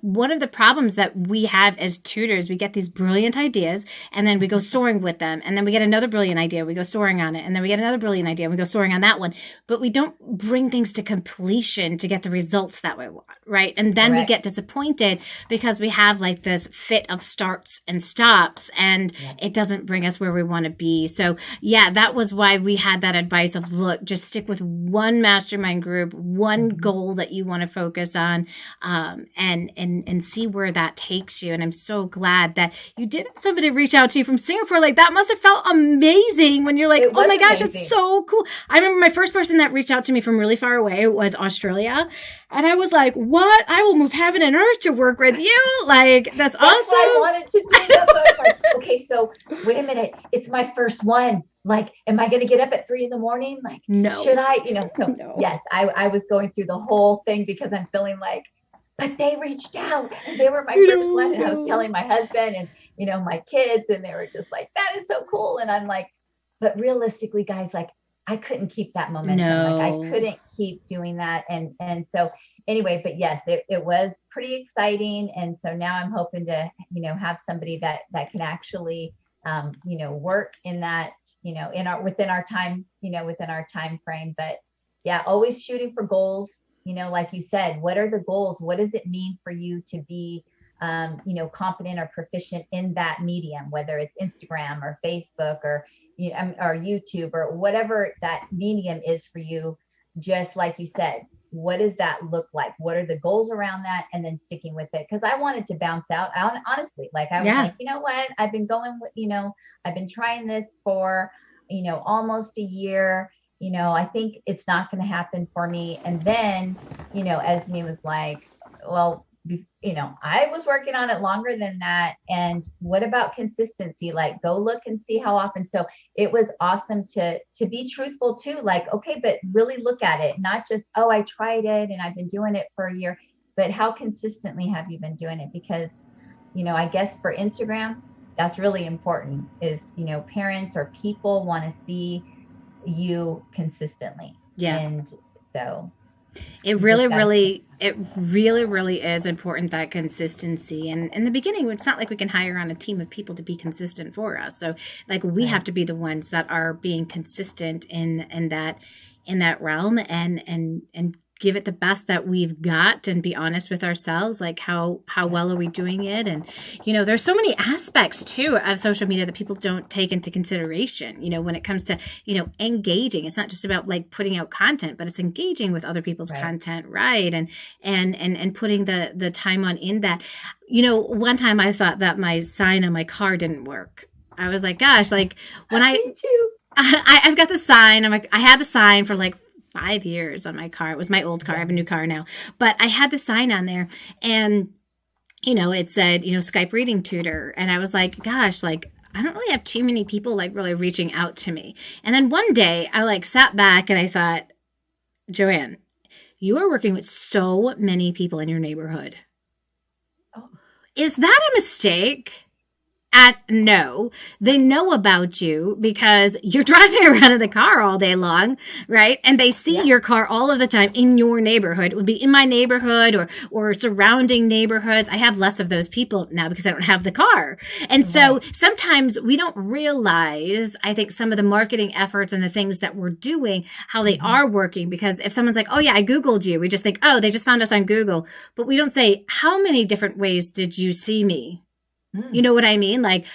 [SPEAKER 1] one of the problems that we have as tutors. We get these brilliant ideas, and then we go soaring with them, and then we get another brilliant idea, we go soaring on it, and then we get another brilliant idea, and we go soaring on that one. But we don't bring things to completion to get the results that we want, right? And then we get disappointed because we have like this fit of starts and stops, and it doesn't bring us where we want to be. So yeah, that was why we had that advice of, look, just stick with one mastermind group, one goal that you want to focus on, and see where that takes you. And I'm so glad that you did have somebody reach out to you from Singapore. Like, that must have felt amazing when you're like, oh my gosh, it's so cool. I remember my first person that reached out to me from really far away was Australia. And I was like, what? I will move heaven and earth to work with you. Like, that's awesome.
[SPEAKER 4] What I wanted to do. That's what I was like, okay, so wait a minute. It's my first one. Like, am I going to get up at 3 a.m? Like,
[SPEAKER 1] no.
[SPEAKER 4] Should I, so yes, I was going through the whole thing because I'm feeling like, but they reached out and they were my first one. And I was telling my husband and, my kids, and they were just like, that is so cool. And I'm like, but realistically, guys, like, I couldn't keep that momentum.
[SPEAKER 1] No.
[SPEAKER 4] Like, I couldn't keep doing that. And so anyway, but yes, it was pretty exciting. And so now I'm hoping to, have somebody that can actually, work in that, within our time frame. But yeah, always shooting for goals, like you said, what are the goals? What does it mean for you to be, competent or proficient in that medium, whether it's Instagram or Facebook or YouTube or whatever that medium is for you? Just like you said, what does that look like? What are the goals around that? And then sticking with it. Cause I wanted to bounce out. Honestly, like I was like, you know what? I've been going with, I've been trying this for, almost a year. I think it's not going to happen for me. And then, Esme was like, well, I was working on it longer than that. And what about consistency? Like, go look and see how often. So it was awesome to be truthful too. Like, okay, but really look at it, not just, oh, I tried it and I've been doing it for a year, but how consistently have you been doing it? Because, I guess for Instagram, that's really important is, parents or people want to see you consistently.
[SPEAKER 1] Yeah.
[SPEAKER 4] And so
[SPEAKER 1] it really is important, that consistency. And in the beginning, it's not like we can hire on a team of people to be consistent for us. So like we have to be the ones that are being consistent in that realm and give it the best that we've got and be honest with ourselves. Like how well are we doing it? And, there's so many aspects too of social media that people don't take into consideration, when it comes to, engaging. It's not just about like putting out content, but it's engaging with other people's content. Right. And putting the time on in that, one time I thought that my sign on my car didn't work. I was like, gosh, like when
[SPEAKER 4] Me too.
[SPEAKER 1] I've got the sign. I had the sign for like 5 years on my car. It was my old car. I have a new car now, but I had the sign on there and, it said, Skype reading tutor. And I was like, gosh, like, I don't really have too many people like really reaching out to me. And then one day I like sat back and I thought, Joanne, you are working with so many people in your neighborhood. Oh. Is that a mistake? No, they know about you because you're driving around in the car all day long, right? And they see your car all of the time in your neighborhood. It would be in my neighborhood or surrounding neighborhoods. I have less of those people now because I don't have the car. And so sometimes we don't realize, I think, some of the marketing efforts and the things that we're doing, how they are working. Because if someone's like, oh yeah, I Googled you, we just think, oh, they just found us on Google. But we don't say, how many different ways did you see me? You know what I mean? Like,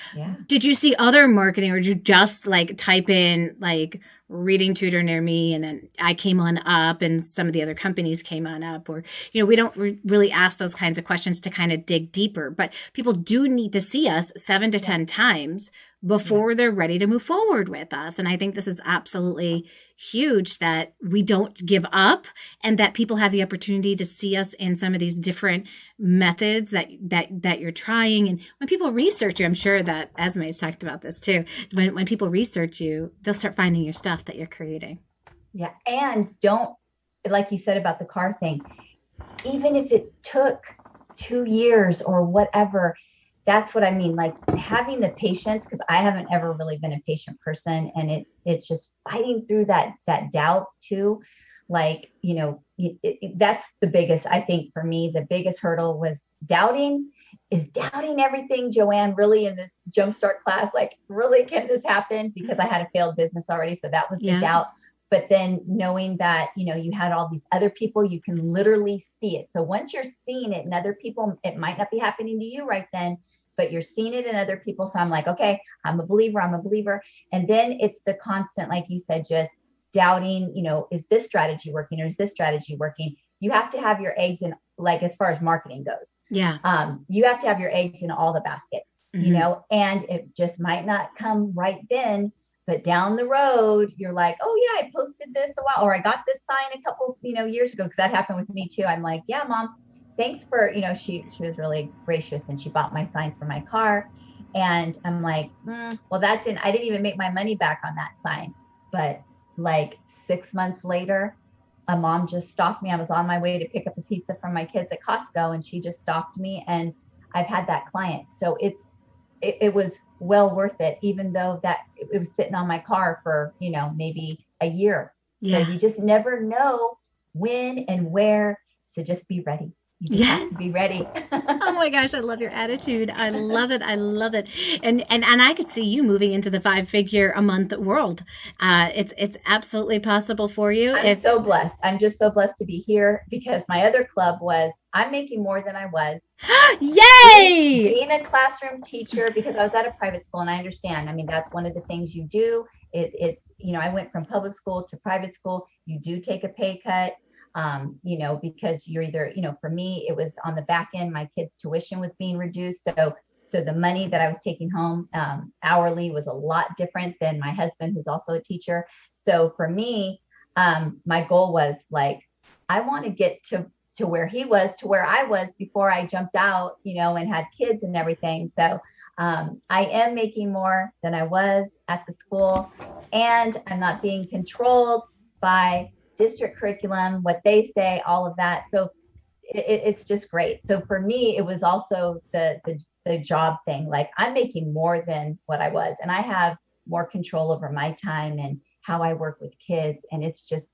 [SPEAKER 1] did you see other marketing or did you just like type in like reading tutor near me and then I came on up and some of the other companies came on up? Or, we don't really ask those kinds of questions to kind of dig deeper, but people do need to see us 7 to 10 times before they're ready to move forward with us. And I think this is absolutely huge, that we don't give up and that people have the opportunity to see us in some of these different methods that you're trying. And when people research you, I'm sure that Esme's talked about this too. When people research you, they'll start finding your stuff that you're creating.
[SPEAKER 4] Yeah. And don't, like you said about the car thing, even if it took 2 years or whatever, that's what I mean. Like having the patience, because I haven't ever really been a patient person, and it's just fighting through that doubt too. Like, that's the biggest, I think for me, the biggest hurdle was doubting everything, Joanne, really in this jumpstart class, like really can this happen? Because I had a failed business already. So that was the doubt. But then knowing that, you had all these other people, you can literally see it. So once you're seeing it in other people, it might not be happening to you right then, but you're seeing it in other people. So I'm like, okay, I'm a believer. And then it's the constant, like you said, just doubting, is this strategy working or is this strategy working? You have to have your eggs in, like, as far as marketing goes.
[SPEAKER 1] Yeah.
[SPEAKER 4] You have to have your eggs in all the baskets, and it just might not come right then. But down the road, you're like, oh yeah, I posted this a while, or I got this sign a couple, years ago, because that happened with me too. I'm like, yeah, Mom, thanks for, she was really gracious and she bought my signs for my car. And I'm like, well, I didn't even make my money back on that sign. But like 6 months later, a mom just stopped me. I was on my way to pick up a pizza from my kids at Costco, and she just stopped me, and I've had that client. So it was well worth it, even though that it was sitting on my car for, maybe a year. Yeah. So you just never know when and where. So just be ready. You just have to be ready.
[SPEAKER 1] Oh my gosh, I love your attitude. I love it. And I could see you moving into the 5-figure a month world. It's absolutely possible for you.
[SPEAKER 4] I'm so blessed. I'm just so blessed to be here, because my other club I'm making more than I was.
[SPEAKER 1] Yay!
[SPEAKER 4] Being a classroom teacher, because I was at a private school, and I understand. I mean, that's one of the things you do. It's I went from public school to private school. You do take a pay cut. Because you're either, for me, it was on the back end, my kids' tuition was being reduced. So the money that I was taking home hourly was a lot different than my husband, who's also a teacher. So for me, my goal was like, I want to get to where he was, to where I was before I jumped out, and had kids and everything. So I am making more than I was at the school, and I'm not being controlled by district curriculum, what they say, all of that. So it's just great. So for me, it was also the job thing. Like, I'm making more than what I was, and I have more control over my time and how I work with kids. And it's just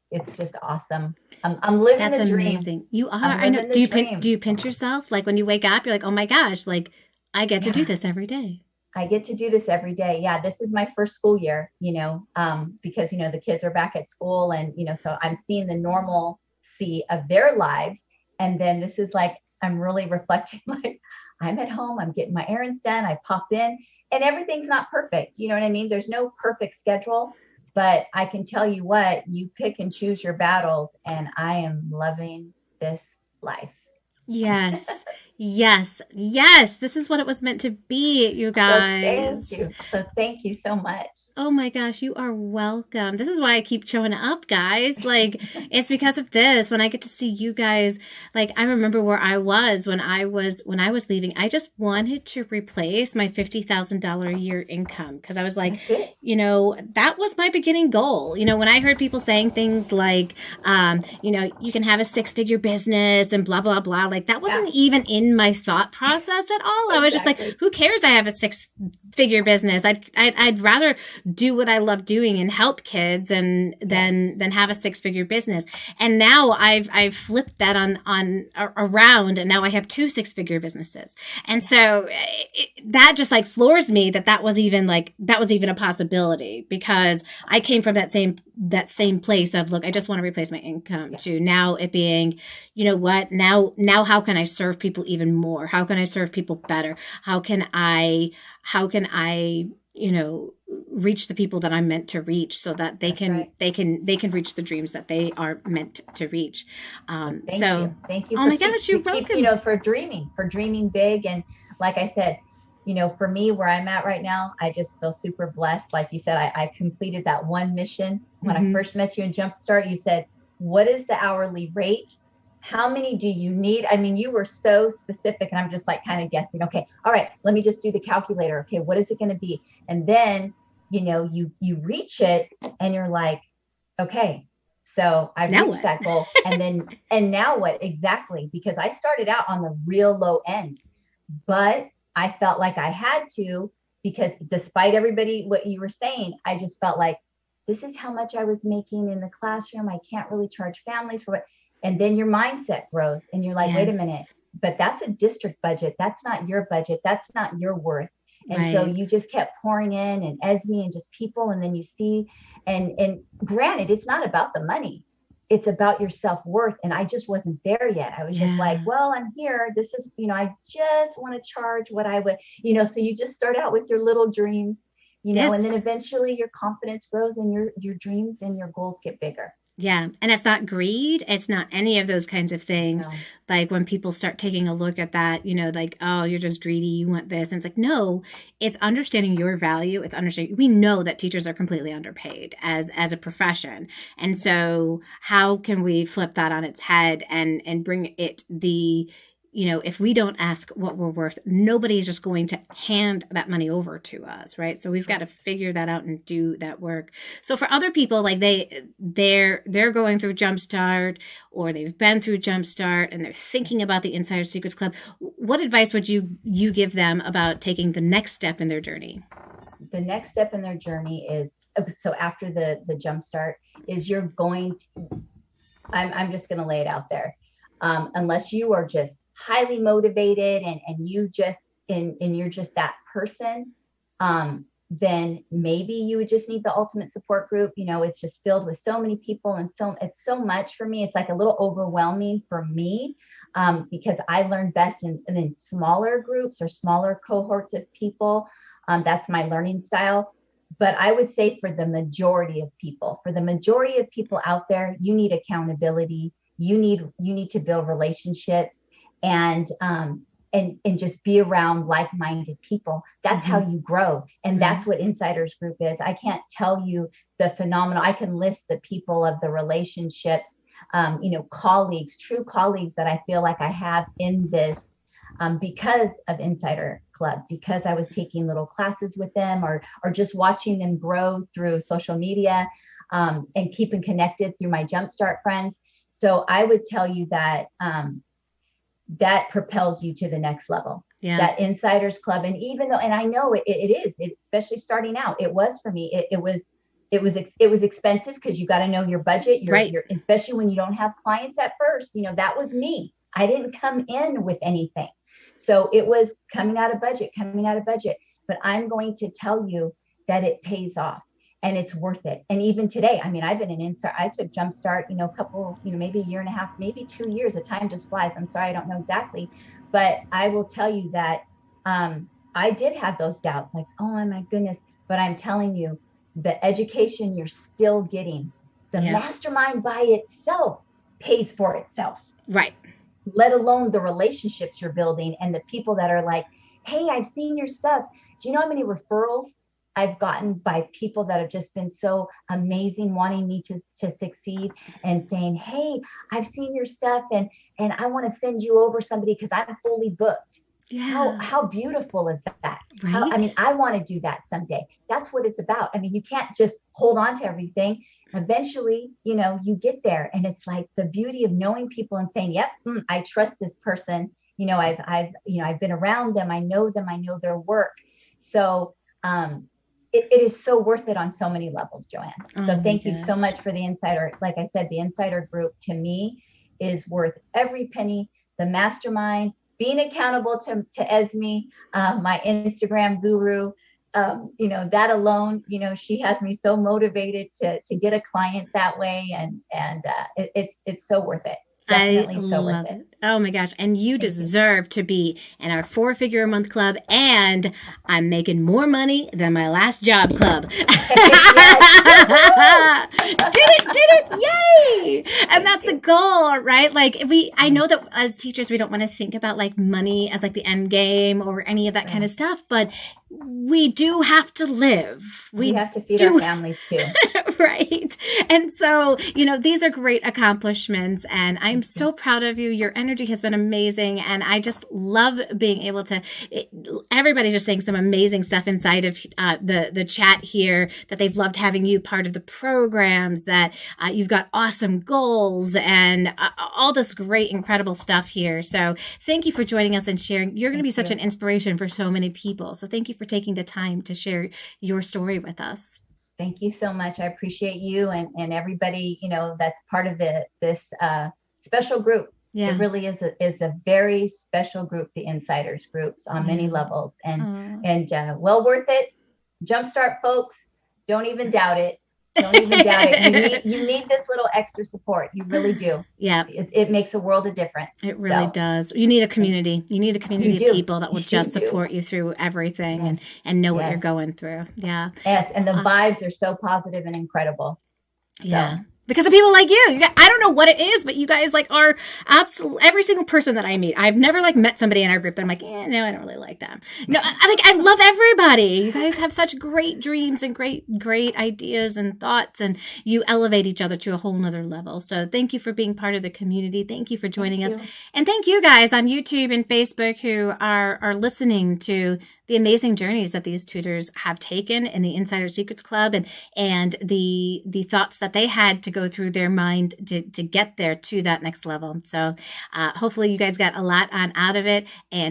[SPEAKER 4] awesome. I'm living the dream.
[SPEAKER 1] That's amazing. You are. I know. Do you pinch yourself? Like when you wake up, you're like, oh my gosh, like I get to do this every day.
[SPEAKER 4] I get to do this every day. Yeah, this is my first school year, because, the kids are back at school, and, so I'm seeing the normalcy of their lives. And then this is like, I'm really reflecting, like, I'm at home, I'm getting my errands done, I pop in, and everything's not perfect. You know what I mean? There's no perfect schedule, but I can tell you what, you pick and choose your battles, and I am loving this life.
[SPEAKER 1] Yes. This is what it was meant to be, you guys.
[SPEAKER 4] So thank you so much.
[SPEAKER 1] Oh my gosh, you are welcome. This is why I keep showing up, guys. Like, it's because of this. When I get to see you guys, like, I remember where I was when I was leaving. I just wanted to replace my $50,000 a year income, because I was like, that was my beginning goal. When I heard people saying things like, you can have a 6-figure business and blah, blah, blah. Like, that wasn't even in my thought process at all. I was just like, who cares? I have a 6-figure business. I'd rather do what I love doing and help kids than have a 6-figure business. And now I've flipped that on around, and now I have 2 6-figure businesses. And so that just like floors me that was even a possibility, because I came from that same place of, look, I just want to replace my income, to now it being, now how can I serve people even more? How can I serve people better? How can I reach the people that I'm meant to reach, so that they can reach the dreams that they are meant to reach.
[SPEAKER 4] Thank you.
[SPEAKER 1] Oh my gosh, you're welcome.
[SPEAKER 4] For dreaming big. And like I said, for me, where I'm at right now, I just feel super blessed. Like you said, I completed that one mission. When I first met you in Jumpstart, you said, what is the hourly rate? How many do you need? I mean, you were so specific, and I'm just like kind of guessing. Okay, all right, let me just do the calculator. Okay, what is it going to be? And then, you reach it, and you're like, okay, so I've
[SPEAKER 1] Now
[SPEAKER 4] reached
[SPEAKER 1] what?
[SPEAKER 4] that goal. And now what exactly? Because I started out on the real low end, but I felt like I had to, because despite everybody, what you were saying, I just felt like this is how much I was making in the classroom. I can't really charge families for it. And then your mindset grows and you're like, wait a minute,
[SPEAKER 1] Yes.
[SPEAKER 4] but that's a district budget. That's not your budget. That's not your worth. And so
[SPEAKER 1] Right.
[SPEAKER 4] you just kept pouring in, and Esme and just people. And then you see, and granted, it's not about the money. It's about your self-worth. And I just wasn't there yet. I was just like,
[SPEAKER 1] Yeah.
[SPEAKER 4] well, I'm here. This is, I just want to charge what I would, so you just start out with your little dreams, and
[SPEAKER 1] Yes.
[SPEAKER 4] then eventually your confidence grows and your dreams and your goals get bigger.
[SPEAKER 1] Yeah. And it's not greed. It's not any of those kinds of things.
[SPEAKER 4] No.
[SPEAKER 1] Like when people start taking a look at that, like, oh, you're just greedy. You want this. And it's like, no, it's understanding your value. It's understanding. We know that teachers are completely underpaid as a profession. And so how can we flip that on its head and bring it if we don't ask what we're worth, nobody's just going to hand that money over to us, right? So we've got to figure that out and do that work. So for other people, like they're going through Jumpstart, or they've been through Jumpstart and they're thinking about the Insider Secrets Club, what advice would you give them about taking the next step in their journey?
[SPEAKER 4] The next step in their journey is, so after the Jumpstart, is you're going to, I'm just going to lay it out there. Unless you are just highly motivated and you just and you're just that person, then maybe you would just need the ultimate support group. It's just filled with so many people, and it's so much for me. It's like a little overwhelming for me, because I learn best in smaller groups or smaller cohorts of people. That's my learning style. But I would say for the majority of people out there, you need accountability. You need to build relationships and just be around like-minded people. That's how you grow. And that's what Insiders Group is. I can't tell you the phenomenal, I can list the people of the relationships, colleagues, true colleagues that I feel like I have in this, because of Insider Club, because I was taking little classes with them, or just watching them grow through social media, and keeping connected through my Jumpstart friends. So I would tell you that that propels you to the next level.
[SPEAKER 1] Yeah.
[SPEAKER 4] That Insiders Club. And even though, and I know it is, especially starting out, it was for me, it was expensive, because you got to know your budget,
[SPEAKER 1] Right.
[SPEAKER 4] especially when you don't have clients at first. That was me. I didn't come in with anything. So it was coming out of budget. But I'm going to tell you that it pays off. And it's worth it. And even today, I mean, I've been an Insider. I took Jumpstart, a couple, maybe a year and a half, maybe 2 years. The time just flies. I'm sorry, I don't know exactly. But I will tell you that I did have those doubts, like, oh my goodness. But I'm telling you, the education you're still getting, the Mastermind by itself pays for itself.
[SPEAKER 1] Right.
[SPEAKER 4] Let alone the relationships you're building and the people that are like, hey, I've seen your stuff. Do you know how many referrals I've gotten by people that have just been so amazing, wanting me to succeed, and saying, hey, I've seen your stuff and I want to send you over somebody because I'm fully booked.
[SPEAKER 1] Yeah.
[SPEAKER 4] How beautiful is that?
[SPEAKER 1] Right.
[SPEAKER 4] I want to do that someday. That's what it's about. I mean, you can't just hold on to everything. Eventually, you get there, and it's like the beauty of knowing people and saying, yep, I trust this person. I've been around them. I know them. I know their work. So, it is so worth it on so many levels, Joanne. So thank you so much for the Insider. Like I said, the Insider Group to me is worth every penny. The Mastermind, being accountable to Esme, my Instagram guru, that alone, she has me so motivated to get a client that way. And it's so worth it. definitely so
[SPEAKER 1] love
[SPEAKER 4] worth it.
[SPEAKER 1] Oh my gosh. And you deserve to be in our 4-figure a month club. And I'm making more money than my last job club. Did it. Yay. And that's the goal, right? Like I know that as teachers, we don't want to think about like money as like the end game or any of that kind of stuff, but we do have to live.
[SPEAKER 4] We have to feed our families too.
[SPEAKER 1] Right. And so, these are great accomplishments, and I'm so proud of you. Your energy has been amazing, and I just love being able to, everybody's just saying some amazing stuff inside of the chat here, that they've loved having you part of the programs, that you've got awesome goals and all this great, incredible stuff here. So thank you for joining us and sharing. You're going to be such an inspiration for so many people. So thank you for taking the time to share your story with us.
[SPEAKER 4] Thank you so much. I appreciate you and everybody, that's part of this special group.
[SPEAKER 1] Yeah.
[SPEAKER 4] It really is a very special group, the Insiders groups on many levels, and well worth it. Jumpstart, folks. Don't even doubt it. Don't even doubt it. You need this little extra support. You really do.
[SPEAKER 1] Yeah.
[SPEAKER 4] It makes a world of difference.
[SPEAKER 1] It really does. You need a community. You need a community of people that will just support you through everything and know what you're going through. Yeah.
[SPEAKER 4] Yes. And the vibes are so positive and incredible.
[SPEAKER 1] Yeah. Because of people like you. I don't know what it is, but you guys like are absolutely every single person that I meet. I've never like met somebody in our group that I'm like, no, I don't really like them. No, I love everybody. You guys have such great dreams and great ideas and thoughts, and you elevate each other to a whole nother level. So thank you for being part of the community. Thank you for joining us. And thank you guys on YouTube and Facebook who are listening to the amazing journeys that these tutors have taken in the Insider Secrets Club and the thoughts that they had to go through their mind to get there to that next level. So hopefully you guys got a lot out of it. And